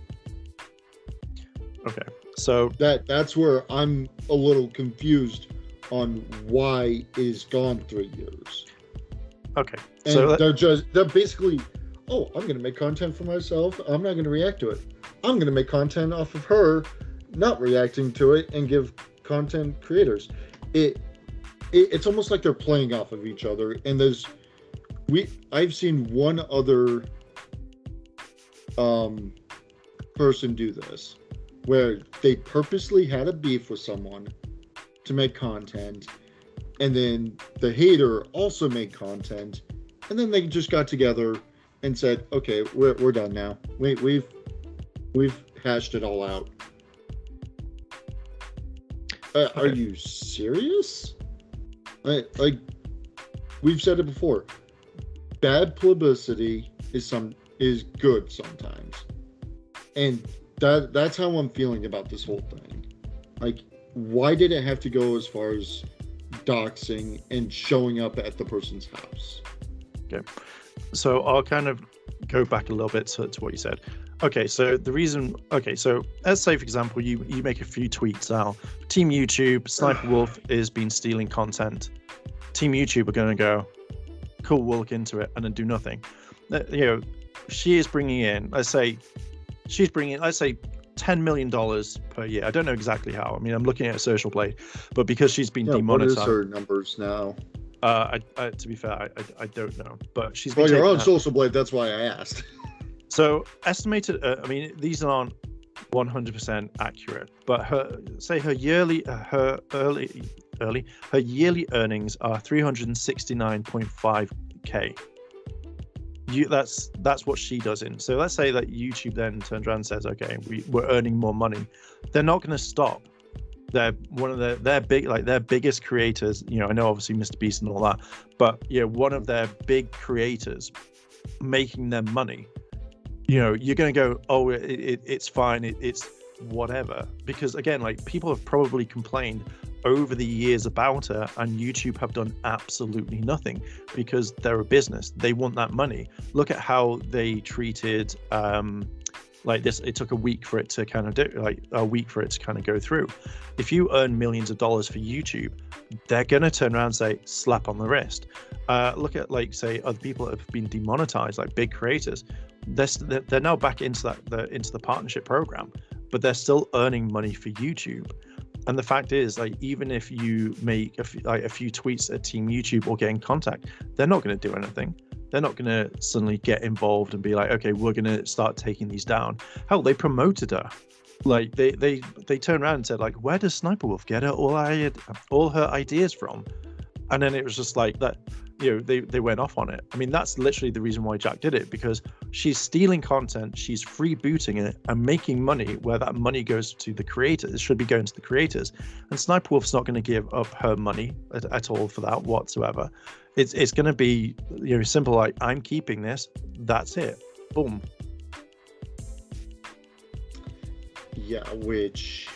Okay, so that's where I'm a little confused on why it's gone 3 years. Okay, and so they're basically, oh, I'm gonna make content for myself. I'm not gonna react to it. I'm gonna make content off of her not reacting to it and give content creators. It's almost like they're playing off of each other. And I've seen one other person do this, where they purposely had a beef with someone to make content, and then the hater also made content, and then they just got together and said, okay, we're done now. We've hashed it all out. Are you serious? Like we've said it before, bad publicity is good sometimes, and that's how I'm feeling about this whole thing. Like, why did it have to go as far as doxing and showing up at the person's house? Okay, so I'll kind of go back a little bit to what you said. Okay, so so let's say, for example, you make a few tweets now. Team YouTube, Sniper Wolf is been stealing content. Team YouTube are going to go, cool, we'll look into it, and then do nothing. You know, she is bringing in, let's say $10 million per year. I don't know exactly how. I mean, I'm looking at Social Blade, but because she's been demonetized. What is her numbers now? To be fair, I don't know, but she's. Well, you're on Social Blade, that's why I asked. So estimated. I mean, these aren't 100% accurate, but her yearly earnings are 369.5K. That's what she does in. So let's say that YouTube then turns around and says, okay, we're earning more money. They're not going to stop. They're one of their biggest creators. You know, I know obviously Mr. Beast and all that, but one of their big creators making them money. You know, you're going to go, oh, it's fine, it's whatever, because again, like, people have probably complained over the years about her, and YouTube have done absolutely nothing because they're a business. They want that money. Look at how they treated like this. It took a week for it to kind of go through. If you earn millions of dollars for YouTube, they're going to turn around and say, slap on the wrist. Look at, like, say, other people that have been demonetized, like big creators. They're now back into the partnership program, but they're still earning money for YouTube. And the fact is, like, even if you make a few tweets at Team YouTube or get in contact, they're not going to do anything. They're not going to suddenly get involved and be like, okay, we're going to start taking these down. Hell, they promoted her. Like, they turned around and said, like, where does Sniper Wolf get all her ideas from? And then it was just like that. they went off on it. I mean, that's literally the reason why Jack did it, because she's stealing content, she's freebooting it and making money where that money goes to the creators. It should be going to the creators. And Sniper Wolf's not going to give up her money at all for that whatsoever. It's going to be, simple, like, I'm keeping this, that's it. Boom. Yeah, which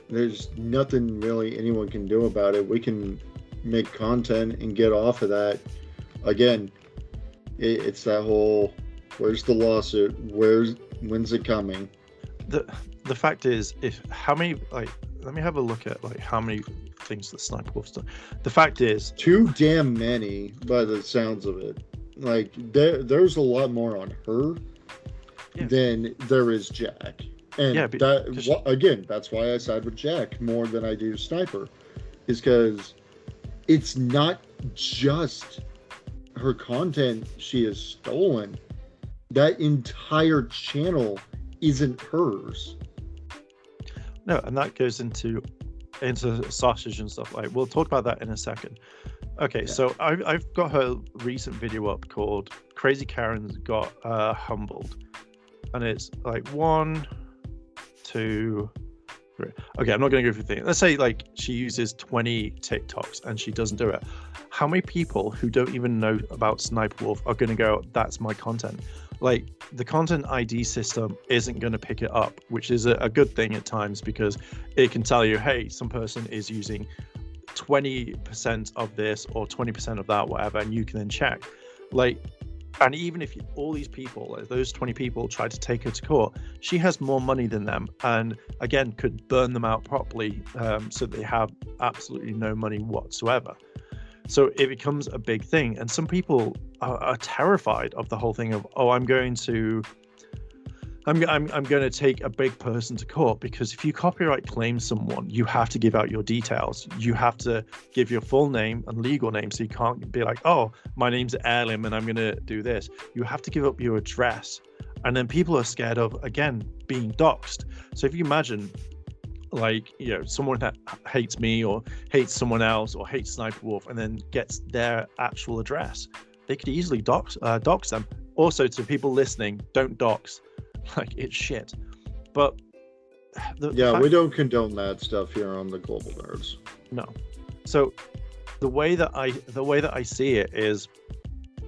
there's nothing really anyone can do about it. We can make content and get off of that. Again, it's that whole, where's the lawsuit? When's it coming? The fact is, let me have a look at like how many things that Sniper Wolf's done. The fact is, too damn many by the sounds of it. Like there's a lot more on her than there is Jack. And again, that's why I side with Jack more than I do Sniper, is because it's not just her content she has stolen. That entire channel isn't hers. No, and that goes into sausage and stuff. Like, we'll talk about that in a second. Okay, so I've got her recent video up called Crazy Karen's Got Humbled. And it's like 1, 2, 3. Okay, I'm not going to go through things. Let's say like she uses 20 TikToks and she doesn't do it. How many people who don't even know about Sniper Wolf are going to go, that's my content? Like, the content ID system isn't going to pick it up, which is a good thing at times, because it can tell you, hey, some person is using 20% of this or 20% of that, whatever, and you can then check. Like, and even if all these people, like those 20 people, try to take her to court, she has more money than them, and again could burn them out properly, so they have absolutely no money whatsoever. So it becomes a big thing, and some people are terrified of the whole thing of, oh, I'm going to take a big person to court, because if you copyright claim someone, you have to give out your details. You have to give your full name and legal name, so you can't be like, oh, my name's Heirloom and I'm going to do this. You have to give up your address. And then people are scared of, again, being doxxed. So if you imagine, like, someone that hates me or hates someone else or hates Sniper Wolf and then gets their actual address, they could easily dox them. Also, to people listening, don't dox. Like, it's shit. But we don't condone that stuff here on the Global Nerds. No. So the way that I see it is,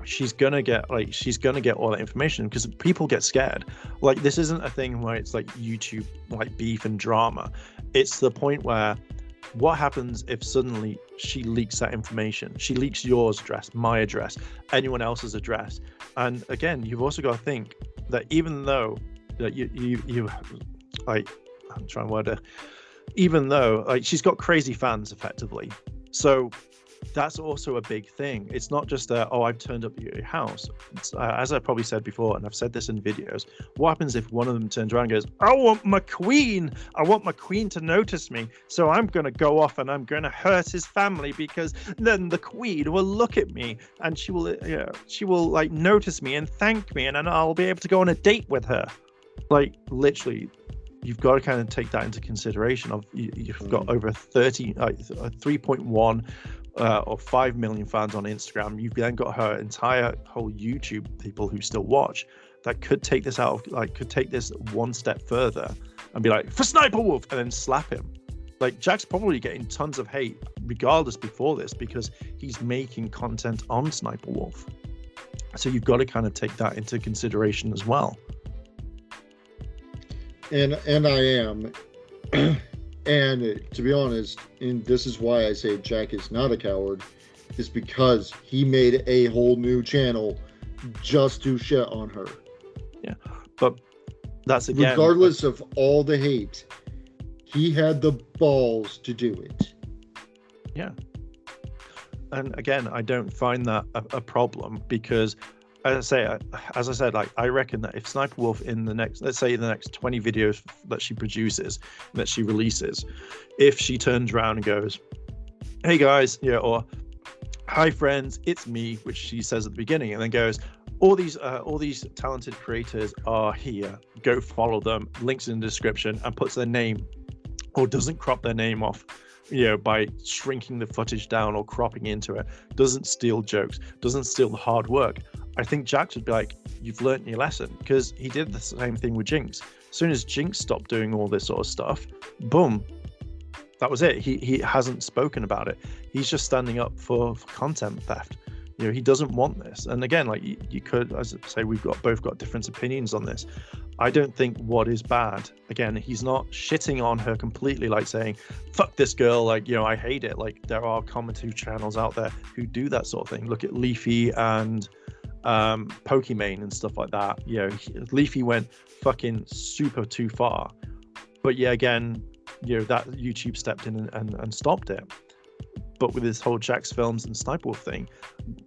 she's gonna get all that information, because people get scared. Like, this isn't a thing where it's like YouTube like beef and drama. It's the point where, what happens if suddenly she leaks that information? She leaks yours address, my address, anyone else's address. And again, you've also got to think that even though that you like, I'm trying to word it, even though like she's got crazy fans effectively, so that's also a big thing. It's not just I've turned up at your house. It's, as I probably said before, and I've said this in videos, what happens if one of them turns around and goes, I want my queen to notice me, so I'm going to go off and I'm going to hurt his family, because then the queen will look at me and she will like notice me and thank me, and then I'll be able to go on a date with her. Like, literally, you've got to kind of take that into consideration. You've got over 3.1 or 5 million fans on Instagram. You've then got her whole YouTube people who still watch, that could take this could take this one step further and be like, for Sniper Wolf, and then slap him. Like, Jack's probably getting tons of hate regardless before this, because he's making content on Sniper Wolf. So you've got to kind of take that into consideration as well. And I am. And to be honest, and this is why I say Jack is not a coward, is because he made a whole new channel just to shit on her. Yeah, but that's again, regardless of all the hate, he had the balls to do it. Yeah. And again, I don't find that a problem, because as I said, like, I reckon that if Sniper Wolf in the next 20 videos that she produces, that she releases, if she turns around and goes, hey guys, or hi friends, it's me, which she says at the beginning, and then goes, all these talented creators are here, go follow them, links in the description, and puts their name or doesn't crop their name off, by shrinking the footage down or cropping into it, doesn't steal jokes, doesn't steal the hard work, I think Jax would be like, you've learnt your lesson, because he did the same thing with Jinx. As soon as Jinx stopped doing all this sort of stuff, boom, that was it. He hasn't spoken about it. He's just standing up for content theft. He doesn't want this. And again, like you could, as I say, we've both got different opinions on this. I don't think what is bad, again, he's not shitting on her completely, like saying, fuck this girl, like, I hate it. Like, there are commentary channels out there who do that sort of thing. Look at Leafy and Pokimane and stuff like that. Leafy went fucking super too far. But yeah, again, that YouTube stepped in and stopped it. But with this whole Jax Films and Sniper Wolf thing,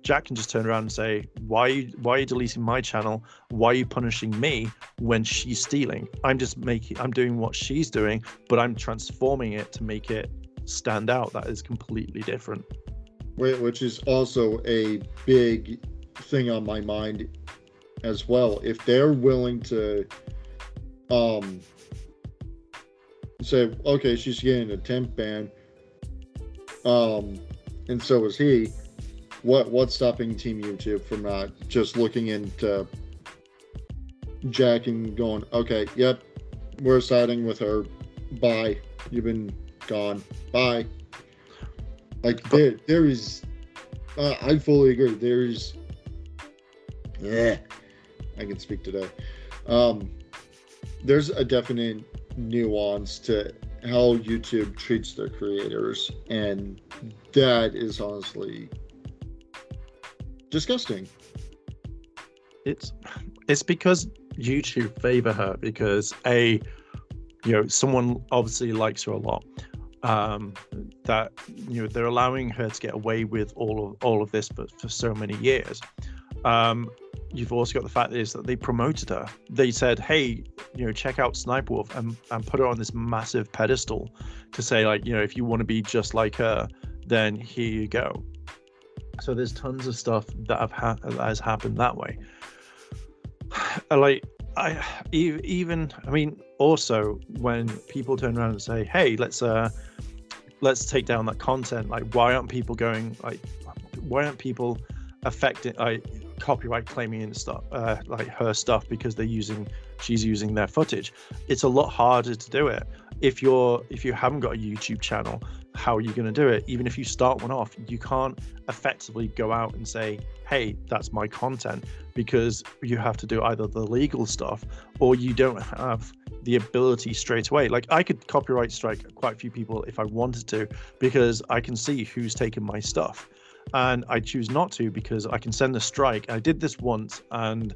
Jack can just turn around and say, why are you deleting my channel? Why are you punishing me when she's stealing? I'm doing what she's doing, but I'm transforming it to make it stand out. That is completely different. Which is also a big thing on my mind as well. If they're willing to say, okay, she's getting a temp ban, and so is he, what's stopping Team YouTube from not just looking into Jack and going, okay, yep, we're siding with her, bye, you've been gone, bye. Like, there is, I fully agree, there's, I can speak today. There's a definite nuance to how YouTube treats their creators, and that is honestly disgusting. It's because YouTube favor her, because someone obviously likes her a lot. That they're allowing her to get away with all of this for so many years. You've also got the fact is that they promoted her. They said, hey, check out Sniper Wolf, and put her on this massive pedestal to say, like, if you want to be just like her, then here you go. So there's tons of stuff that has happened that way. Also when people turn around and say, hey, let's take down that content, like, why aren't people affected, copyright claiming and stuff, like her stuff, because she's using their footage? It's a lot harder to do it if you haven't got a YouTube channel. How are you going to do it? Even if you start one off, you can't effectively go out and say, hey, that's my content, because you have to do either the legal stuff, or you don't have the ability straight away. Like, I could copyright strike quite a few people if I wanted to, because I can see who's taken my stuff, and I choose not to because I can send a strike. I did this once, and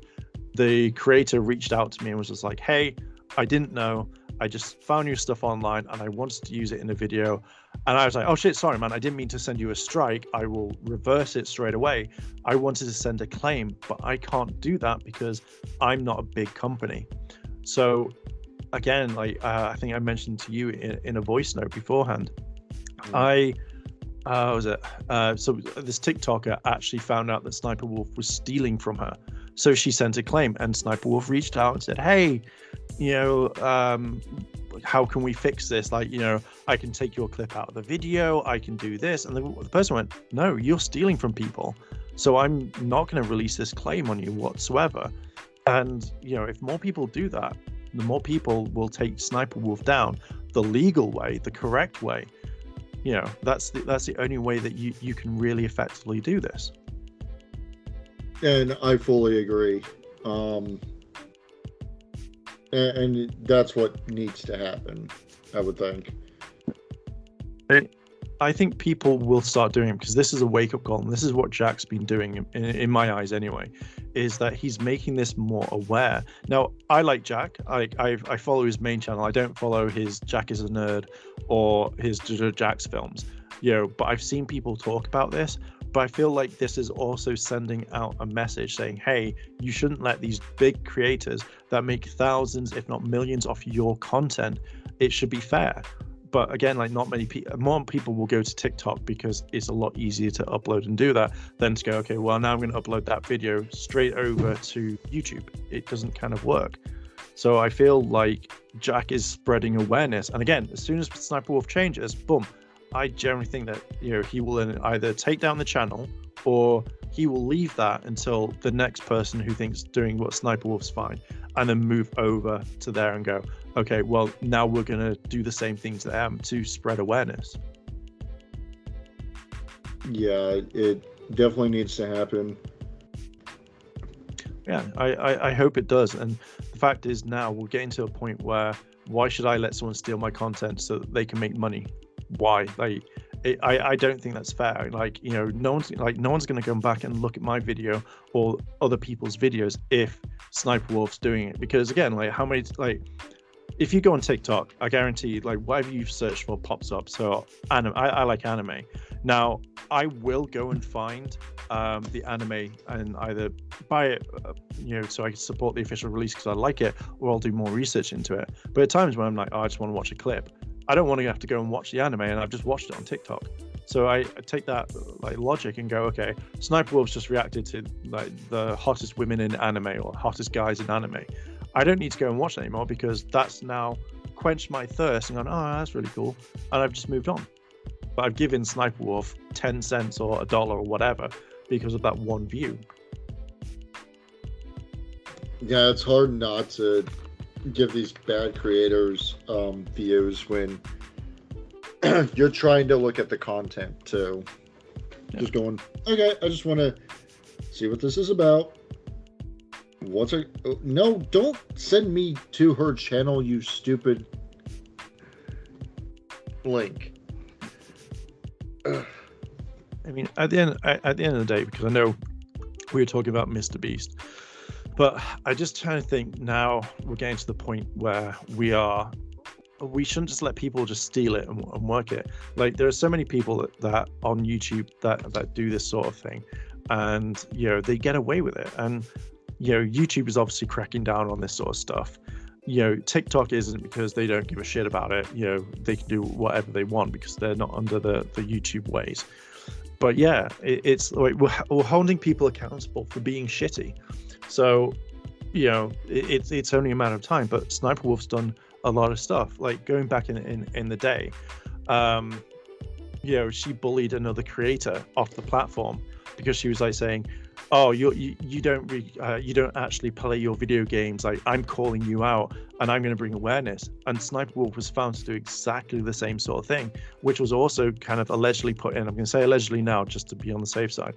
the creator reached out to me and was just like, hey, I didn't know, I just found your stuff online and I wanted to use it in a video. And I was like, oh shit, sorry man, I didn't mean to send you a strike, I will reverse it straight away. I wanted to send a claim, but I can't do that because I'm not a big company. So again, like I think I mentioned to you in a voice note beforehand, so this TikToker actually found out that Sniper Wolf was stealing from her. So she sent a claim, and Sniper Wolf reached out and said, hey, how can we fix this? Like, I can take your clip out of the video, I can do this. And the person went, no, you're stealing from people, so I'm not going to release this claim on you whatsoever. And, if more people do that, the more people will take Sniper Wolf down the legal way, the correct way. That's the only way that you can really effectively do this. And I fully agree. And that's what needs to happen, I would think. I think people will start doing it, because this is a wake-up call, and this is what Jack's been doing, in my eyes anyway, is that he's making this more aware. Now, I like Jack. I follow his main channel. I don't follow his Jack is a Nerd or his Jack's Films. But I've seen people talk about this. But I feel like this is also sending out a message saying, hey, you shouldn't let these big creators that make thousands, if not millions, off your content. It should be fair. But again, like, not many people, more people will go to TikTok because it's a lot easier to upload and do that than to go, okay, well, now I'm going to upload that video straight over to YouTube. It doesn't kind of work. So I feel like Jack is spreading awareness. And again, as soon as Sniper Wolf changes, boom, I generally think that he will either take down the channel or he will leave that until the next person who thinks doing what Sniper Wolf's fine, and then move over to there and go, okay, well, now we're going to do the same thing to them to spread awareness. Yeah, it definitely needs to happen. Yeah, I hope it does. And the fact is, now we're getting to a point where, why should I let someone steal my content so that they can make money? Why? Like, I don't think that's fair. Like, no one's going to come back and look at my video or other people's videos if Sniper Wolf's doing it. Because again, like, how many, like, if you go on TikTok, I guarantee, like, whatever you've searched for pops up. So I like anime. Now, I will go and find the anime and either buy it, so I can support the official release because I like it, or I'll do more research into it. But at times when I'm like, I just want to watch a clip, I don't want to have to go and watch the anime, and I've just watched it on TikTok. So I take that like logic and go, okay, Sniper Wolf's just reacted to like the hottest women in anime or hottest guys in anime. I don't need to go and watch it anymore because that's now quenched my thirst and gone, oh, that's really cool, and I've just moved on. But I've given Sniper Wolf 10 cents or $1 or whatever because of that one view. Yeah, it's hard not to give these bad creators views when you're trying to look at the content too. Yeah. Just going, okay, I just want to see what this is about. No, don't send me to her channel, you stupid link. I mean, at the end of the day, because I know we were talking about Mr. Beast, but I just kind of think now we're getting to the point where we shouldn't just let people just steal it and work it. Like, there are so many people that on YouTube that do this sort of thing, and they get away with it. And YouTube is obviously cracking down on this sort of stuff. TikTok isn't, because they don't give a shit about it. They can do whatever they want because they're not under the YouTube ways. But yeah, it's like we're holding people accountable for being shitty. So, it's only a matter of time. But Sniper Wolf's done a lot of stuff. Like, going back in the day, she bullied another creator off the platform because she was like saying, oh, you don't actually play your video games. Like, I'm calling you out and I'm going to bring awareness. And Sniper Wolf was found to do exactly the same sort of thing, which was also kind of allegedly put in. I'm going to say allegedly now just to be on the safe side,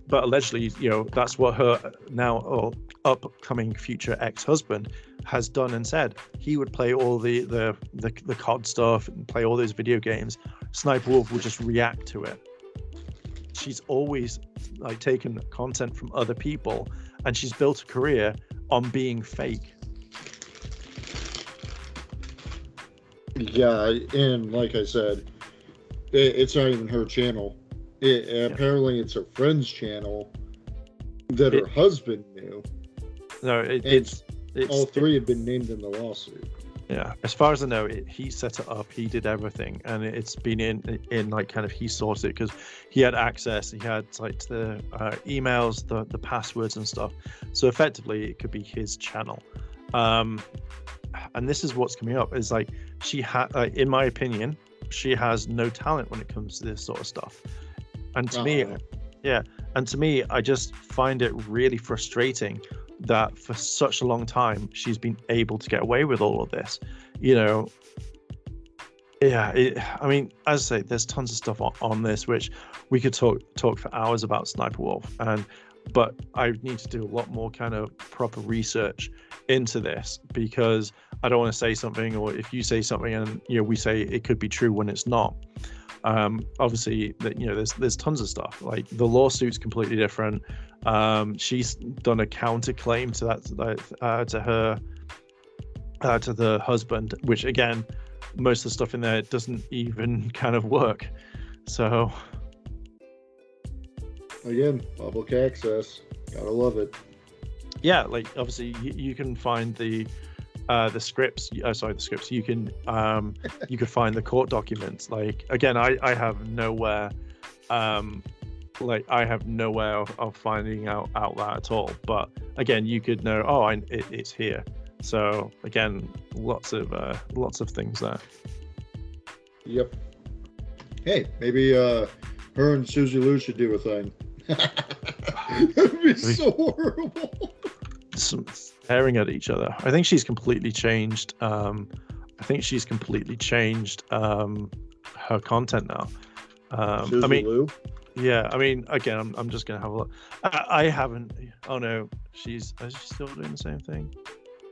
but allegedly, that's what her now upcoming future ex-husband has done and said. He would play all the COD stuff and play all those video games. Sniper Wolf would just react to it. She's always like taken content from other people, and she's built a career on being fake. Yeah, and like I said, it's not even her channel. Apparently it's her friend's channel that her husband knew. No, it's all three have been named in the lawsuit. Yeah, as far as I know, he set it up, he did everything, and it's been in like kind of, he sorted it because he had access, he had like the emails, the passwords and stuff. So effectively, it could be his channel. And this is what's coming up, is like, she had, in my opinion, she has no talent when it comes to this sort of stuff. And to me, I just find it really frustrating that for such a long time she's been able to get away with all of this. I mean, as I say, there's tons of stuff on this which we could talk for hours about Sniper Wolf, but I need to do a lot more kind of proper research into this, because I don't want to say something, or if you say something and we say it could be true when it's not. Obviously, that there's tons of stuff. Like, the lawsuit's completely different. She's done a counterclaim to that to the husband, which again, most of the stuff in there doesn't even kind of work. So again, public access, gotta love it. Yeah, like, obviously you can find the scripts. The scripts. You can find the court documents. Like, again, I have nowhere. I have nowhere of finding out that at all. But again, you could know. Oh, it's here. So again, lots of things there. Yep. Hey, maybe her and Susie Lou should do a thing. That'd be so horrible. Staring at each other. I think she's completely changed. Her content now. Susie I mean, Lou? yeah. I mean, again, I'm just gonna have a look. I haven't. Oh no, is she still doing the same thing?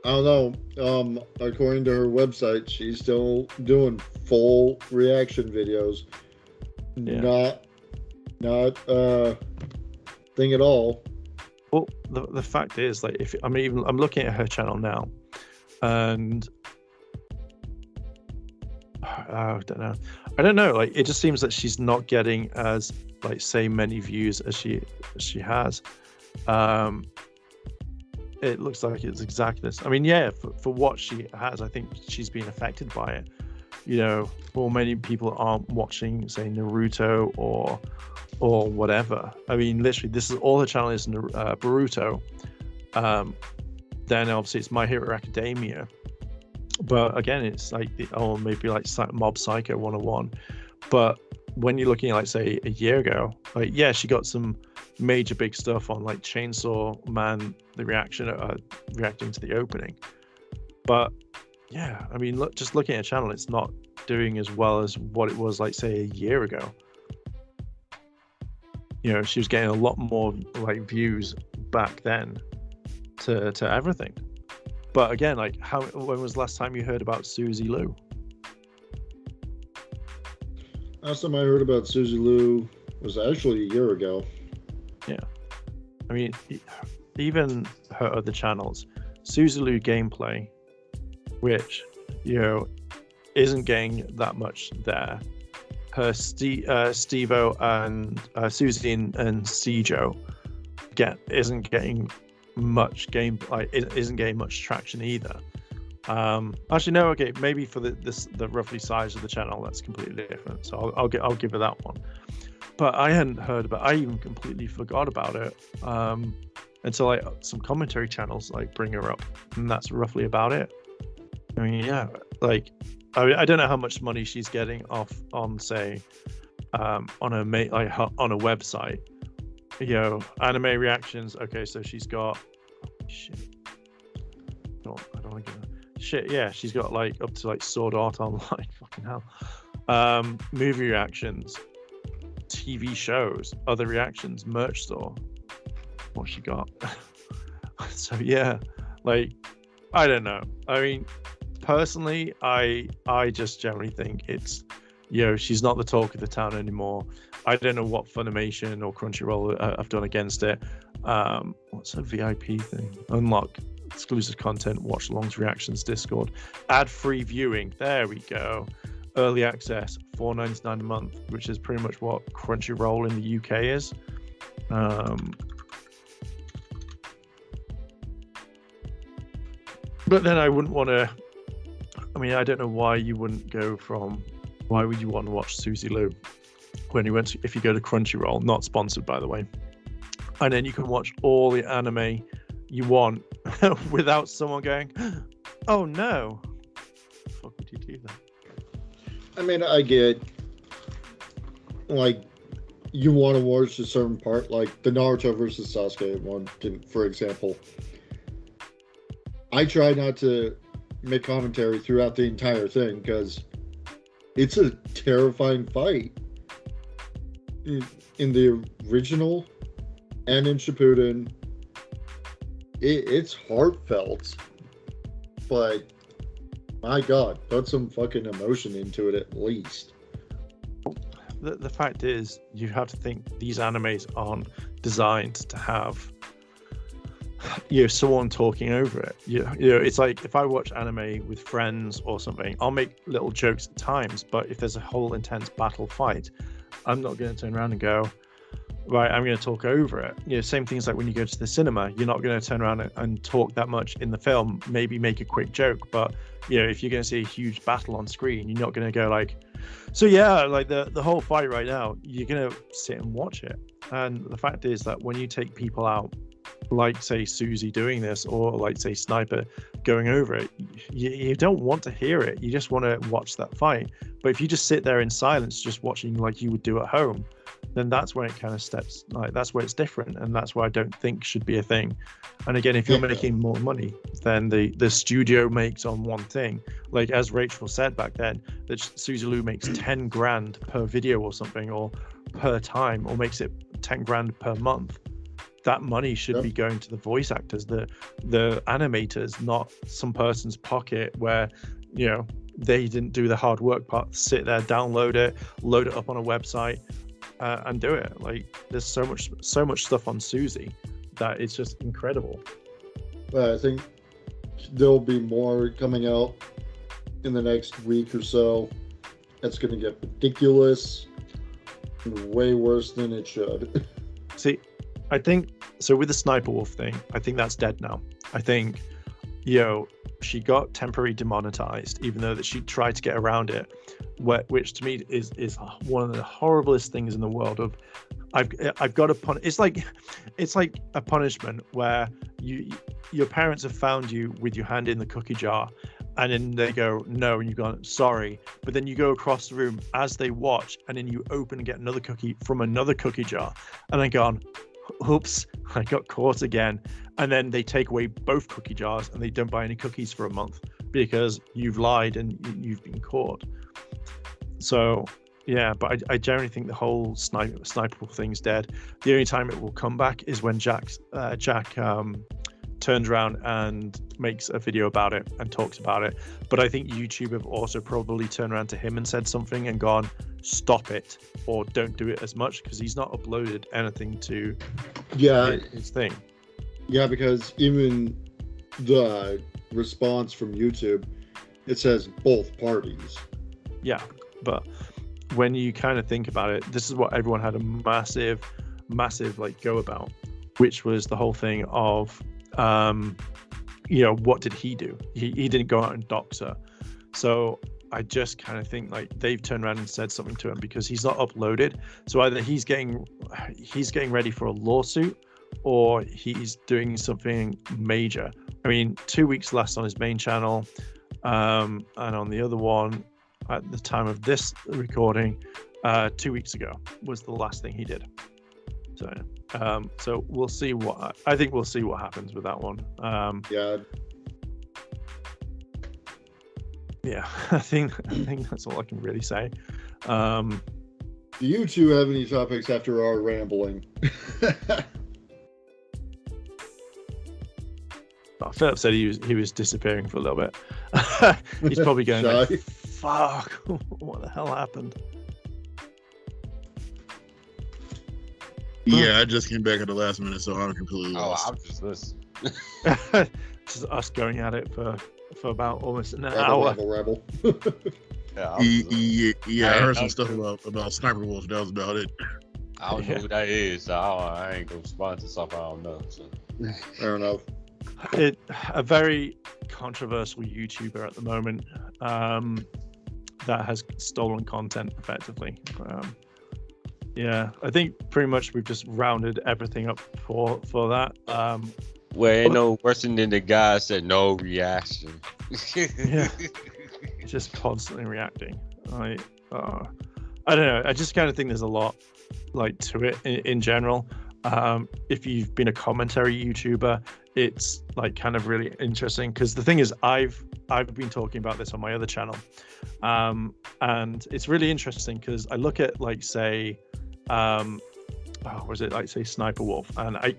I don't know. According to her website, she's still doing full reaction videos. Yeah. Not thing at all. Well, the fact is, like, I'm looking at her channel now, and I don't know. Like, it just seems that she's not getting as, like, say, many views as she has. It looks like it's exactly this. I mean, yeah, for what she has, I think she's been affected by it. You know, well, many people aren't watching, say, Naruto or whatever. I mean, literally, this is all the channel is Boruto. Then obviously it's My Hero Academia. But again, it's like maybe like Mob Psycho 101. But when you're looking at, like, say, a year ago, like, yeah, she got some major big stuff on, like, Chainsaw Man, the reacting to the opening. But yeah, I mean, just looking at a channel, it's not doing as well as what it was, like, say, a year ago. You know, she was getting a lot more, like, views back then to everything. But again, like, when was the last time you heard about Susie Lou? Last time I heard about Susie Lou was actually a year ago. Yeah. I mean, even her other channels, Susie Lou Gameplay, which, you know, isn't getting that much there. Her Steve-O and Susie and Sejo isn't getting much isn't getting much traction either. Actually, no. Okay, maybe for the roughly size of the channel, that's completely different. So I'll give her that one. But I hadn't heard about. I even completely forgot about it until, like, some commentary channels, like, bring her up, and that's roughly about it. I mean, yeah, like, I don't know how much money she's getting off on, say, on a website. You know, anime reactions. Okay, so she's got shit. I don't want to give her shit. Yeah, she's got, like, up to, like, Sword Art Online. Fucking hell. Movie reactions, TV shows, other reactions, merch store. What she got? So yeah, like, I don't know. I mean, personally, I just generally think it's, you know, she's not the talk of the town anymore. I don't know what Funimation or Crunchyroll have done against it. What's a VIP thing? Unlock exclusive content, watch alongs, reactions, Discord, ad-free viewing. There we go. Early access, $4.99 a month, which is pretty much what Crunchyroll in the UK is. But then I wouldn't want to. I mean, I don't know why you wouldn't go from. Why would you want to watch Susie Lou when if you go to Crunchyroll, not sponsored by the way, and then you can watch all the anime you want without someone going, "Oh no, the fuck would you do that?" I mean, I get, like, you want to watch a certain part, like the Naruto versus Sasuke one, for example. I try not to make commentary throughout the entire thing because it's a terrifying fight. In the original and in Shippuden, it's heartfelt, but my God, put some fucking emotion into it at least. The fact is, you have to think these animes aren't designed to have, you know, someone talking over it. You know, it's like if I watch anime with friends or something, I'll make little jokes at times, but if there's a whole intense battle fight, I'm not going to turn around and go, right, I'm going to talk over it. You know, same things like when you go to the cinema, you're not going to turn around and talk that much in the film, maybe make a quick joke, but, you know, if you're going to see a huge battle on screen, you're not going to go like, so yeah, like the whole fight right now, you're going to sit and watch it. And the fact is that when you take people out like say Susie doing this, or like say Sniper going over it, you don't want to hear it. You just want to watch that fight. But if you just sit there in silence, just watching like you would do at home, then that's when it kind of steps, like that's where it's different, and that's why I don't think should be a thing. And again, if you're making more money than the studio makes on one thing, like as Rachel said back then, that Susie Lou makes 10 grand per video or something, or per time, or makes it 10 grand per month, that money should be going to the voice actors, the animators, not some person's pocket where, you know, they didn't do the hard work part, sit there, download it, load it up on a website, and do it. Like there's so much stuff on Susie that it's just incredible. I think there'll be more coming out in the next week or so. It's going to get ridiculous and way worse than it should. See, I think so with the Sniper Wolf thing, I think that's dead now. I think, you know, she got temporarily demonetized, even though that she tried to get around it, which to me is one of the horriblest things in the world. Of I've got to punish. It's like a punishment where your parents have found you with your hand in the cookie jar, and then they go no, and you've gone sorry, but then you go across the room as they watch, and then you open and get another cookie from another cookie jar, and then gone, oops, I got caught again. And then they take away both cookie jars and they don't buy any cookies for a month because you've lied and you've been caught. So yeah, but I generally think the whole sniper thing's dead. The only time it will come back is when Jack turns around and makes a video about it and talks about it. But I think YouTube have also probably turned around to him and said something and gone, stop it, or don't do it as much, because he's not uploaded anything to his thing. Yeah, because even the response from YouTube, it says both parties. Yeah, but when you kind of think about it, this is what everyone had a massive like go about, which was the whole thing of you know, what did he do? He didn't go out and dox her. So I just kind of think like they've turned around and said something to him because he's not uploaded. So either he's getting ready for a lawsuit, or he's doing something major. I mean, 2 weeks less on his main channel, and on the other one, at the time of this recording, 2 weeks ago was the last thing he did. So we'll see what happens with that one. Yeah, I think that's all I can really say. Do you two have any topics after our rambling? Philip said he was disappearing for a little bit. He's probably going like, fuck, what the hell happened? Yeah, I just came back at the last minute, so I'm completely lost. I was just listening. Just us going at it for about almost an hour. Rebel. Yeah, I heard some stuff about Sniper Wolf. That was about it. I don't know who that is, so I ain't gonna respond to something I don't know. So. Fair enough. A very controversial YouTuber at the moment that has stolen content effectively. Yeah, I think pretty much we've just rounded everything up for that. Well, ain't no worse than the guy said no reaction. Yeah, just constantly reacting. I don't know. I just kind of think there's a lot like to it in general. If you've been a commentary YouTuber, it's like kind of really interesting, because the thing is, I've been talking about this on my other channel, and it's really interesting because I look at like say say Sniper Wolf, and I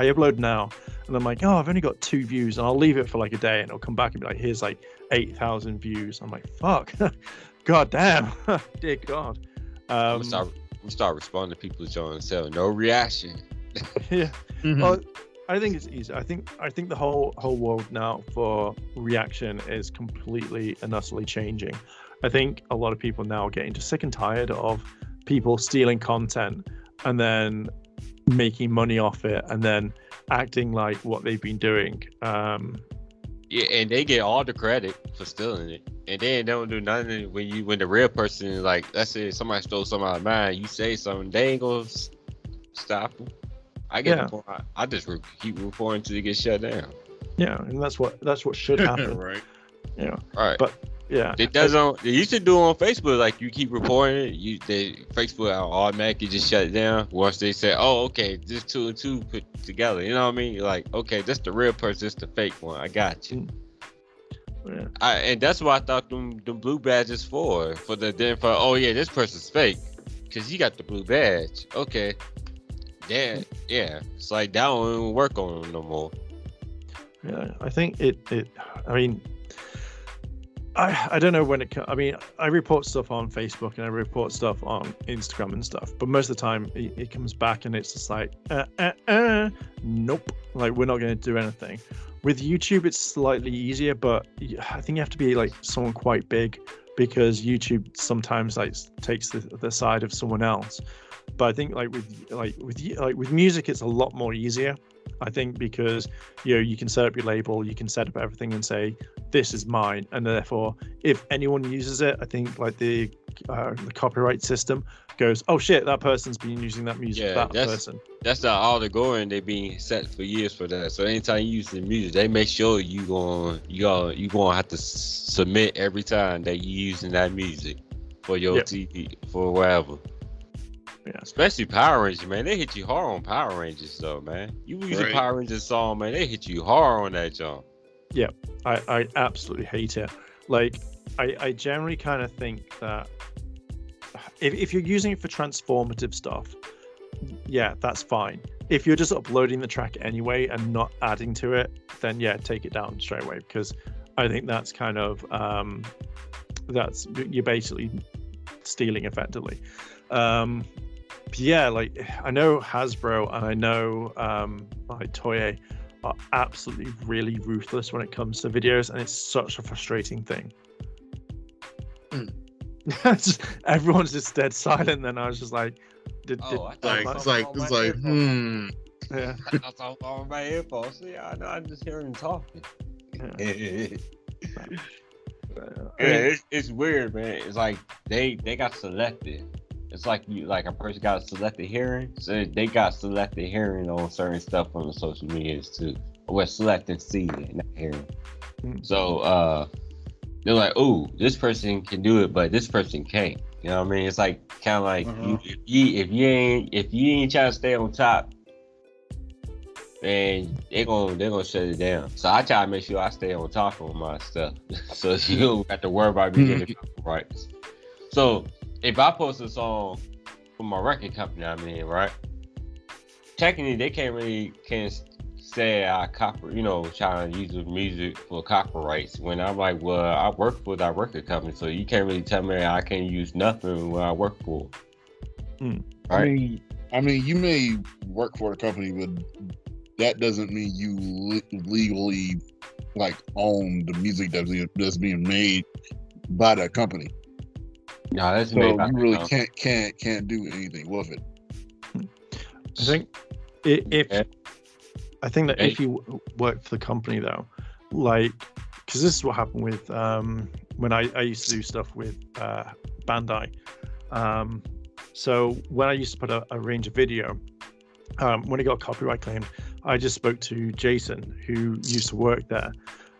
upload now and I'm like, oh, I've only got 2 views, and I'll leave it for like a day and it'll come back and be like, here's like 8,000 views. I'm like, fuck. God damn. Dear God. We start responding to people showing selling no reaction. Yeah. Mm-hmm. Well, I think it's easy. I think the whole world now for reaction is completely and utterly changing. I think a lot of people now are getting just sick and tired of people stealing content and then making money off it and then acting like what they've been doing. Yeah, and they get all the credit for stealing it, and then they don't do nothing when the real person, like, let's say somebody stole something out of mine, you say something, they ain't gonna stop them. I get the point. I just keep reporting until it gets shut down. Yeah, and that's what should happen. Right. Yeah. Right. But yeah, it doesn't. They used to do on Facebook, like you keep reporting it, Facebook automatically just shut it down once they say, "Oh, okay, this 2 and 2 put together." You know what I mean? You're like, okay, that's the real person, this the fake one. I got you. Yeah. And that's what I thought them blue badges for oh yeah, this person's fake because he got the blue badge. Okay, yeah. It's like that don't even work on them no more. Yeah, I think it. I mean, I don't know when it. I mean, I report stuff on Facebook and I report stuff on Instagram and stuff, but most of the time it comes back and it's just like, nope. Like we're not going to do anything. With YouTube, it's slightly easier, but I think you have to be like someone quite big because YouTube sometimes like takes the side of someone else. But I think with music, it's a lot more easier. I think because you can set up your label, you can set up everything and say this is mine, and therefore if anyone uses it, I think like the copyright system goes, oh shit, that person's been using that music. Person. That's the all the going. They've been set for years for that. So anytime you use the music, they make sure you gonna have to submit every time that you using that music for your TV for wherever. Yeah. Especially Power Rangers, man. They hit you hard on Power Rangers, though, man. You use a Power Rangers song, man. They hit you hard on that jump. Yeah, I absolutely hate it. Like, I generally kind of think that if you're using it for transformative stuff, yeah, that's fine. If you're just uploading the track anyway and not adding to it, then yeah, take it down straight away, because I think that's kind of you're basically stealing effectively. Yeah, like I know Hasbro and I know like Toei are absolutely really ruthless when it comes to videos, and it's such a frustrating thing. Everyone's just dead silent. Then I was just like, it's like, Yeah, I thought I was on my earphones. Yeah, I know. I'm just hearing him talking. It's weird, man. It's like they got selected. It's like a person got selected hearing, so they got selected hearing on certain stuff on the social medias too. We're selecting seeing, not hearing. So they're like, oh, this person can do it, but this person can't. You know what I mean? It's like kind of like if you ain't trying to stay on top, then they're gonna shut it down. So I try to make sure I stay on top of my stuff, so you don't have to worry about me getting copyrights. So if I post a song for my record company, I mean, right? Technically, they can't say I trying to use the music for copyrights. When I'm like, well, I work for that record company, so you can't really tell me I can't use nothing when I work for. Right? I mean, you may work for the company, but that doesn't mean you legally like own the music that's being made by that company. No, that's so you really can't do anything with it. I think that if you work for the company though, like, because this is what happened with when I used to do stuff with Bandai. So when I used to put a range of video, when it got copyright claimed, I just spoke to Jason, who used to work there,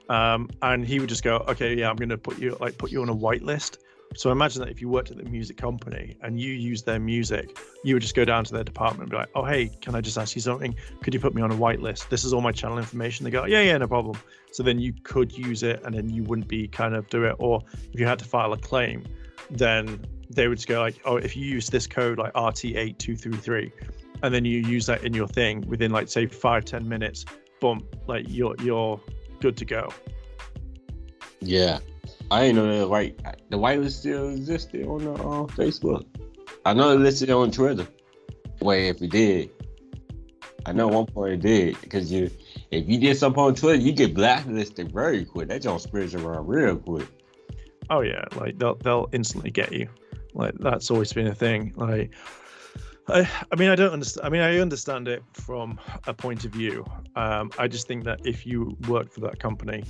and he would just go, okay, yeah, I'm going to put you on a whitelist. So imagine that if you worked at the music company and you used their music, you would just go down to their department and be like, oh, hey, can I just ask you something? Could you put me on a whitelist? This is all my channel information. They go, yeah, no problem. So then you could use it and then you wouldn't be kind of do it. Or if you had to file a claim, then they would just go like, oh, if you use this code like RT8233, and then you use that in your thing within like, say, 5-10 minutes, boom, like you're good to go. Yeah. I didn't know that the whitelist still existed on Facebook. I know it listed on Twitter. Wait, if it did, I know at one point it did, because if you did something on Twitter, you get blacklisted very quick. That don't spread around real quick. Oh yeah, like they'll instantly get you. Like that's always been a thing. Like I mean, I don't understand. I mean, I understand it from a point of view. I just think that if you work for that company,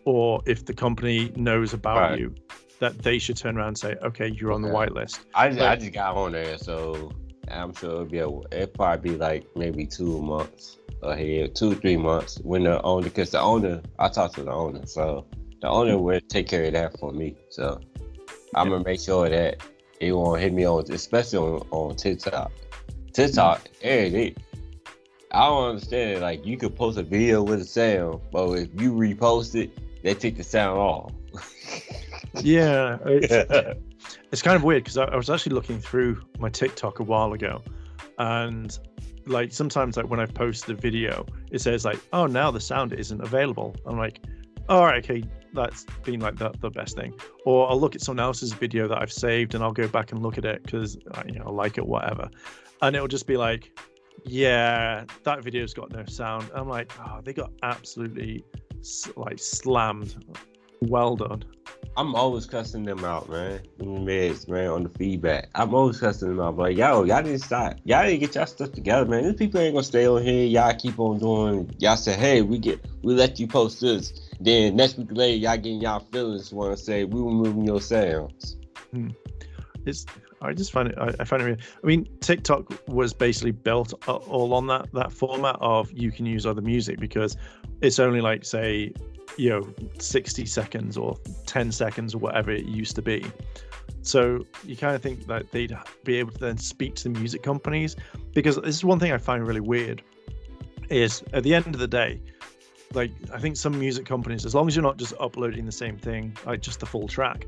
or if the company knows about you, that they should turn around and say, okay, you're on the whitelist. I just got on there, so I'm sure it'll probably be like maybe 2 months ahead, 2 or 3 months when the owner, because the owner, I talked to the owner, so the owner will take care of that for me. So I'm gonna make sure that it won't hit me on, especially on TikTok. TikTok, I don't understand it. Like, you could post a video with a sound, but if you repost it, they take the sound off. Yeah, it's kind of weird because I was actually looking through my TikTok a while ago, and like sometimes like when I've posted a video, it says like, oh, now the sound isn't available. I'm like, all right, okay, that's been like the best thing. Or I'll look at someone else's video that I've saved and I'll go back and look at it because I like it, whatever, and it'll just be like, yeah, that video's got no sound. I'm like, oh, they got absolutely like slammed. Well done. I'm always cussing them out, man. Meds, man, on the feedback. I'm always cussing them out. But y'all didn't stop. Y'all didn't get y'all stuff together, man. These people ain't gonna stay on here. Y'all keep on doing. Y'all say, hey, we let you post this. Then next week later, y'all getting y'all feelings. Want to say we removing your sounds. I just find it. I find it weird. I mean, TikTok was basically built all on that format of you can use other music because it's only like, say, 60 seconds or 10 seconds or whatever it used to be. So you kind of think that they'd be able to then speak to the music companies, because this is one thing I find really weird is at the end of the day, like, I think some music companies, as long as you're not just uploading the same thing, like just the full track.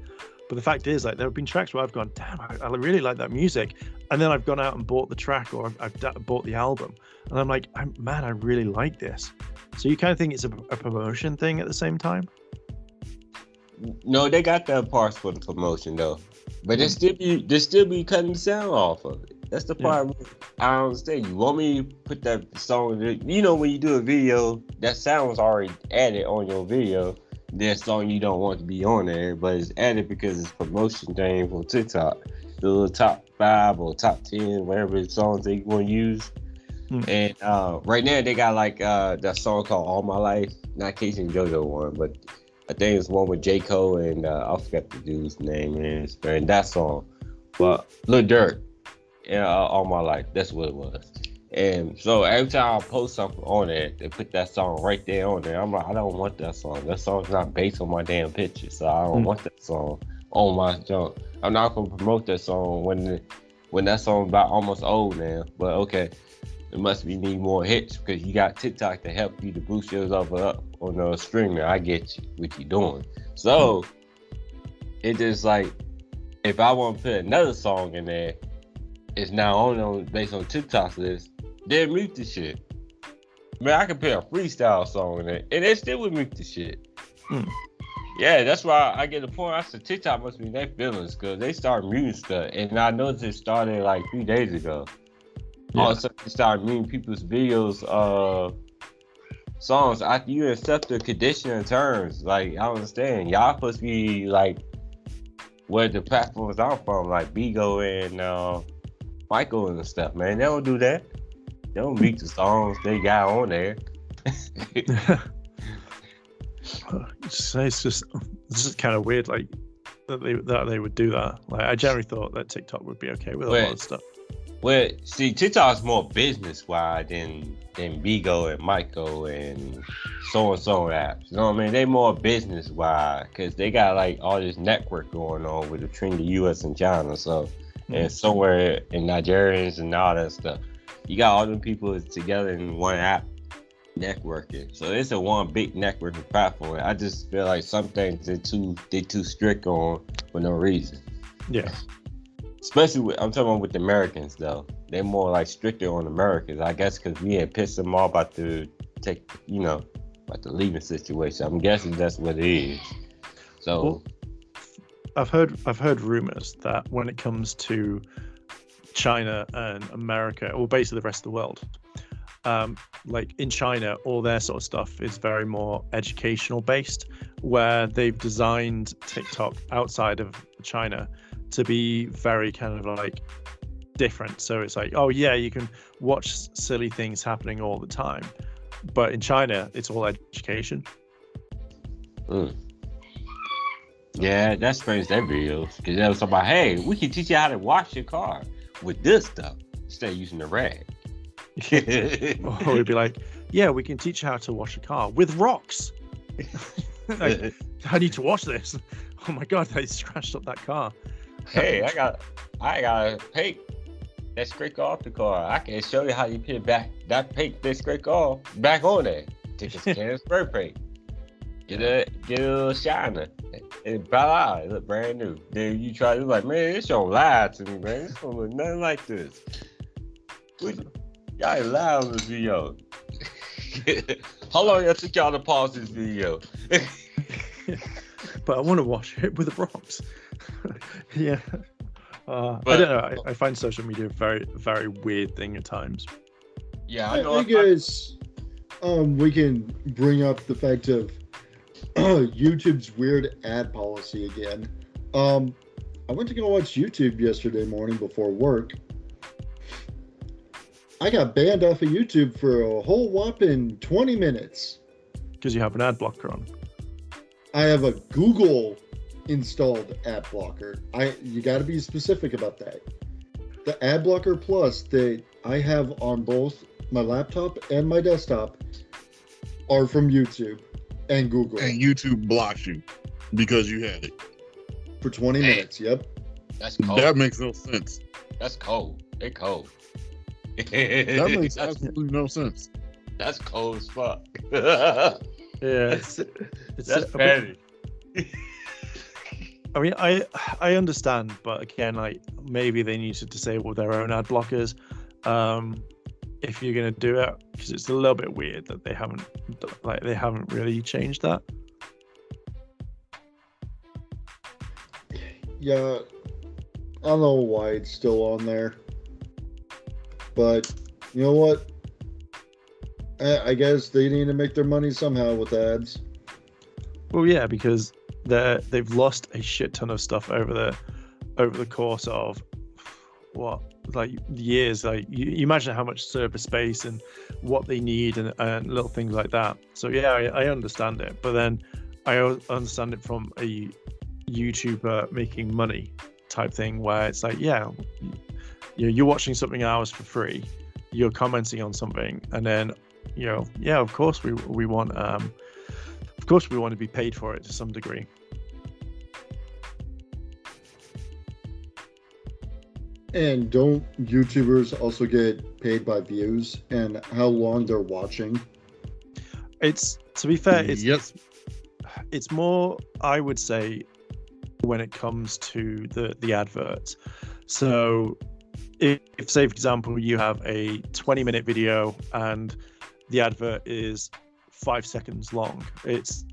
But the fact is, like, there have been tracks where I've gone, damn, I really like that music. And then I've gone out and bought the track, or I've bought the album. And I'm like, man, I really like this. So you kind of think it's a promotion thing at the same time? No, they got that parts for the promotion, though. But they still be cutting the sound off of it. That's the part I don't understand. You want me to put that song, when you do a video, that sound was already added on your video. That song you don't want to be on there, but it's added because it's promotion thing for TikTok. The little top 5 or top 10, whatever songs they want to use. And right now they got like that song called All My Life. Not Casey and JoJo one, but I think it's one with J. Cole and I forgot the dude's name is. And that song, but Lil Durk, All My Life. That's what it was. And so every time I post something on it, they put that song right there on there. I'm like, I don't want that song. That song's not based on my damn picture, so I don't want that song on my junk. I'm not gonna promote that song when that song's about almost old now. But okay, it must be need more hits because you got TikTok to help you to boost yours up on the streamer. I get you, what you doing. So it's just like, if I want to put another song in there, it's now only based on TikTok's list. They mute the shit. Man, I can put a freestyle song in there, and they still would mute the shit. Yeah, that's why I get the point. I said TikTok must be their feelings because they start muting stuff, and I noticed it started like 3 days ago. Yeah. All of a sudden, they started muting people's videos, songs after you accept the condition terms. Like, I don't understand. Y'all supposed to be like where the platforms I'm from, like Bigo and Michael and stuff. Man, they don't do that. They don't mute the songs they got on there. It's just kind of weird, like that they would do that. Like, I generally thought that TikTok would be okay with a lot of stuff. Well, see, TikTok's more business-wide than Bigo and Michael and so apps. You know what I mean? They more business-wide because they got like all this network going on with between the U.S. and China. So and somewhere in Nigerians and all that stuff. You got all them people together in one app networking. So it's a one big networking platform. I just feel like some things they too strict on for no reason. Yeah. Especially I'm talking about with the Americans though. They're more like stricter on Americans. I guess because we had pissed them off about the leaving situation. I'm guessing that's what it is. So well, I've heard rumors that when it comes to China and America, or basically the rest of the world, like in China, all their sort of stuff is very more educational based, where they've designed TikTok outside of China to be very kind of like different. So it's like, oh yeah, you can watch silly things happening all the time, but in China it's all education. Yeah, that's crazy. That videos because they was talking about, hey, we can teach you how to wash your car with this stuff. instead of using the rag. Or we'd be like, yeah, we can teach you how to wash a car with rocks. Like, I need to wash this. Oh my god, they scratched up that car. Hey, I got paint that scrape off the car. I can show you how you put that paint that scrape off back on there. Take a can of spray paint. Get a little shiner. And voila, it look brand new. Then you try to like, man, this don't lie to me, man. This don't look nothing like this. Y'all ain't lie on this video. How long it took y'all to pause this video? But I want to wash it with rocks. Yeah. I don't know. I find social media a very, very weird thing at times. Yeah, I know. I guess we can bring up the fact of YouTube's weird ad policy again. I went to go watch YouTube yesterday morning before work. I got banned off of YouTube for a whole whopping 20 minutes. Because you have an ad blocker on. I have a Google installed ad blocker. You got to be specific about that. The ad blocker plus that I have on both my laptop and my desktop are from YouTube and Google. And YouTube blocks you because you had it. For 20 minutes, yep. That's cold. That makes no sense. That's cold. They cold. That makes absolutely no sense. That's cold as fuck. Yeah, it's That's petty. I mean, I understand, but again, like maybe they need to disable their own ad blockers if you're gonna do it, because it's a little bit weird that they haven't really changed that. Yeah, I don't know why it's still on there, but you know what? I guess they need to make their money somehow with ads. Well, yeah, because they've lost a shit ton of stuff over the course of what, like years. Like you imagine how much server space and what they need and little things like that. So yeah, I understand it, but then I understand it from a YouTuber making money type thing, where it's like, yeah, you're watching something ours for free, you're commenting on something, and then yeah, of course we want to be paid for it to some degree. And don't YouTubers also get paid by views and how long they're watching? It's, to be fair, Yep. it's more, I would say, when it comes to the adverts. So if say for example you have a 20-minute video and the advert is 5 seconds long, it's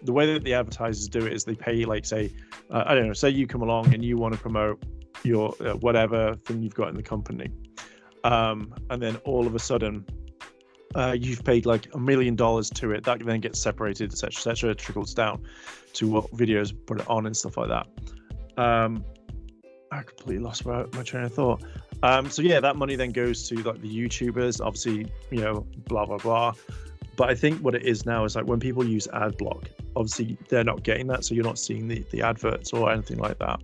the way that the advertisers do it is they pay, like, say I don't know, say you come along and you want to promote your whatever thing you've got in the company, and then all of a sudden you've paid like $1 million to it. That then gets separated, etc., trickles down to what videos put it on and stuff like that. I completely lost my train of thought. So yeah, that money then goes to like the YouTubers, obviously, blah blah blah. But I think what it is now is like when people use ad block, obviously they're not getting that, so you're not seeing the adverts or anything like that.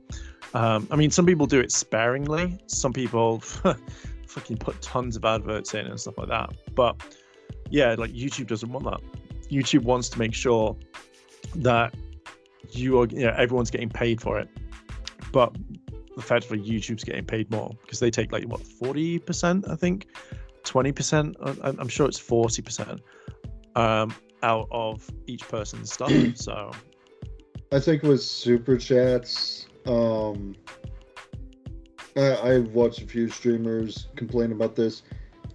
I mean, some people do it sparingly. Some people fucking put tons of adverts in and stuff like that. But yeah, like YouTube doesn't want that. YouTube wants to make sure that everyone's getting paid for it. But effectively, YouTube's getting paid more because they take like 40%, I think, 20%. I'm sure it's 40% out of each person's stuff. So I think with super chats, I've watched a few streamers complain about this.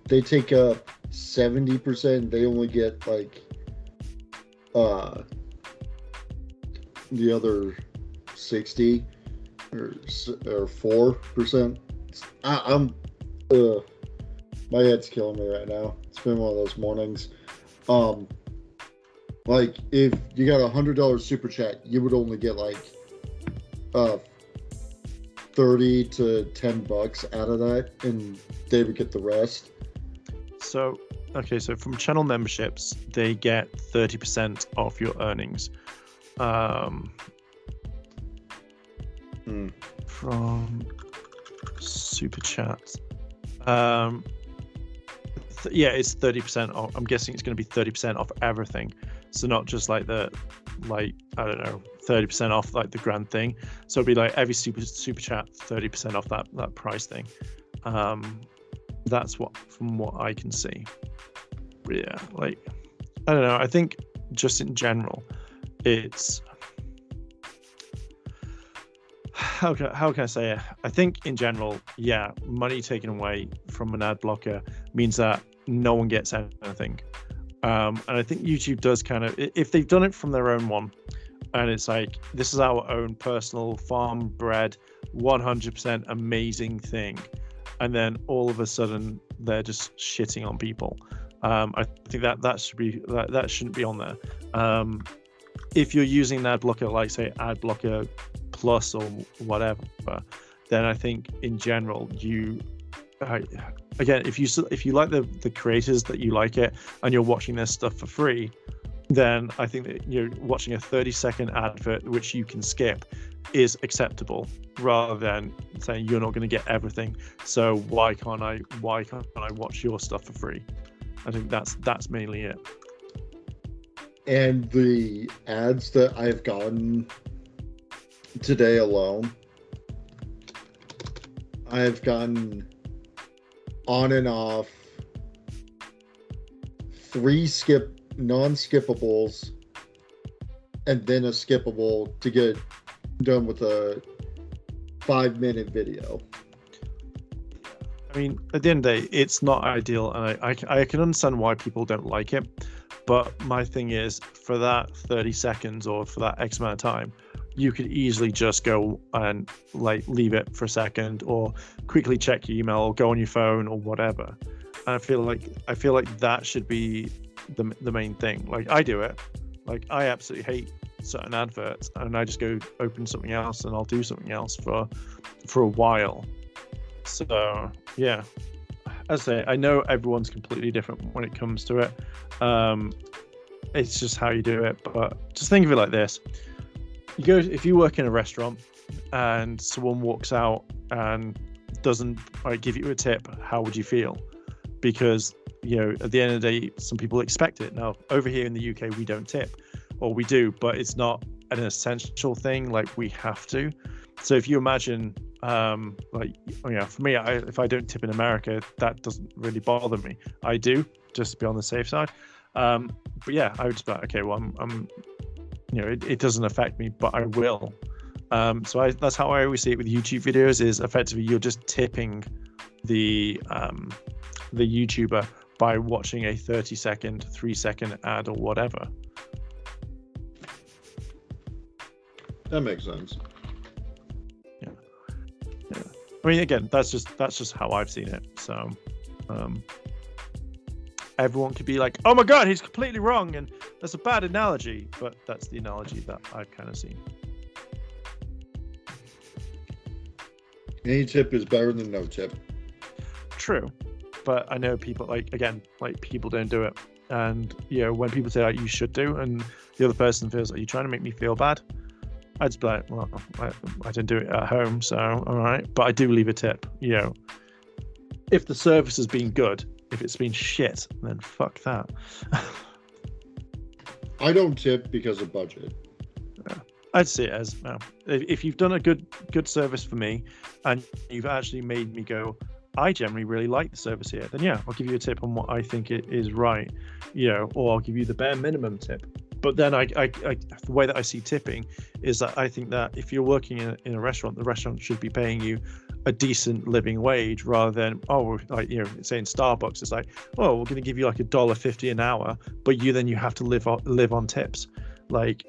They take up 70%. They only get like the other 60 or 4%. I'm my head's killing me right now. It's been one of those mornings. Like if you got $100 super chat, you would only get like 30 to $10 out of that, and they would get the rest. So from channel memberships, they get 30% of your earnings. From super chat, Yeah, it's 30% off. I'm guessing it's going to be 30% off everything, so not just like I don't know, 30% off like the grand thing. So it'll be like every super chat 30% off that price thing. That's from what I can see. But yeah, like I don't know. I think just in general, it's how can I say it? I think in general, yeah, money taken away from an ad blocker means that no one gets anything. And I think YouTube does kind of, if they've done it from their own one, and it's like, this is our own personal farm bred 100% amazing thing, and then all of a sudden they're just shitting on people. I think that shouldn't be on there. If you're using an ad blocker, like say ad blocker plus or whatever, then I think in general again, if you like the creators that you like it and you're watching their stuff for free, then I think that you're watching a 30-second advert which you can skip is acceptable, rather than saying you're not going to get everything, so why can't I watch your stuff for free? I think that's mainly it. And the ads that I've gotten today alone, I've gotten on and off 3 non-skippables and then a skippable to get done with a 5-minute video. I mean, at the end of the day, it's not ideal, and I can understand why people don't like it, but my thing is, for that 30 seconds or for that X amount of time, you could easily just go and like leave it for a second, or quickly check your email, or go on your phone, or whatever. And I feel like that should be the main thing. Like I do it. Like I absolutely hate certain adverts, and I just go open something else, and I'll do something else for a while. So yeah, as I say, I know everyone's completely different when it comes to it. It's just how you do it. But just think of it like this: if you work in a restaurant and someone walks out and doesn't give you a tip, how would you feel? Because at the end of the day, some people expect it. Now over here in the UK, we don't tip, or we do, but it's not an essential thing. Like we have to. So if you imagine, for me, if I don't tip in America, that doesn't really bother me. I do, just to be on the safe side. But yeah, I would just be like, okay, well, I'm it doesn't affect me, but I will. So that's how I always see it with YouTube videos, is effectively you're just tipping the YouTuber by watching a 30-second, 3-second ad or whatever. That makes sense. Yeah. I mean, again, that's just how I've seen it. So everyone could be like, oh my god, he's completely wrong, and that's a bad analogy, but that's the analogy that I've kind of seen. Any tip is better than no tip. True, but I know people people don't do it, and when people say like you should do, and the other person feels like you're trying to make me feel bad, I'd just be like, well, I don't do it at home, so all right, but I do leave a tip. If the service has been good. If it's been shit, then fuck that. I don't tip because of budget. Yeah. I'd see it as, if you've done a good service for me, and you've actually made me go, I generally really like the service here, then yeah, I'll give you a tip on what I think it is right, or I'll give you the bare minimum tip. But then I the way that I see tipping is that I think that if you're working in a restaurant, the restaurant should be paying you a decent living wage, rather than say in Starbucks, it's like, oh, we're going to give you like $1.50 an hour, but you have to live on tips. Like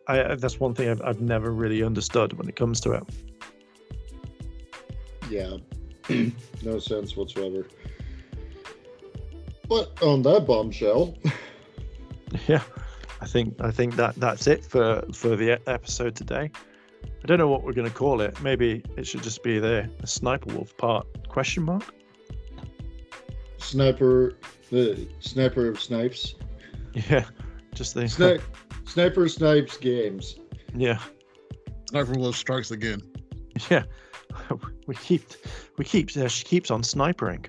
that's one thing I've never really understood when it comes to it. Yeah. No sense whatsoever. But on that bombshell. Yeah, I think that's it for the episode today. I don't know what we're going to call it. Maybe it should just be the Sniper Wolf part ? The sniper of snipes. Yeah, just the Sniper Snipes games. Yeah. Sniper Wolf strikes again. Yeah. she keeps on snipering.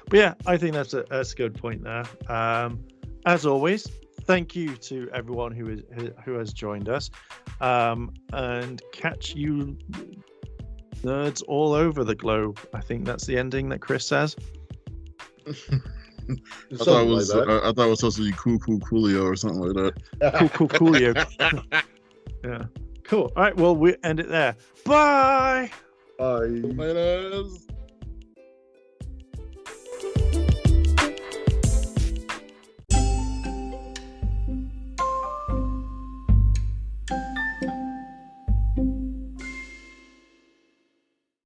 But yeah, I think that's a good point there. As always, thank you to everyone who has joined us, and catch you nerds all over the globe. I think that's the ending that Chris says. I thought it was supposed to be coolio or something like that. Coolio. Yeah. Cool. All right. Well, we end it there. Bye. Bye. Laters.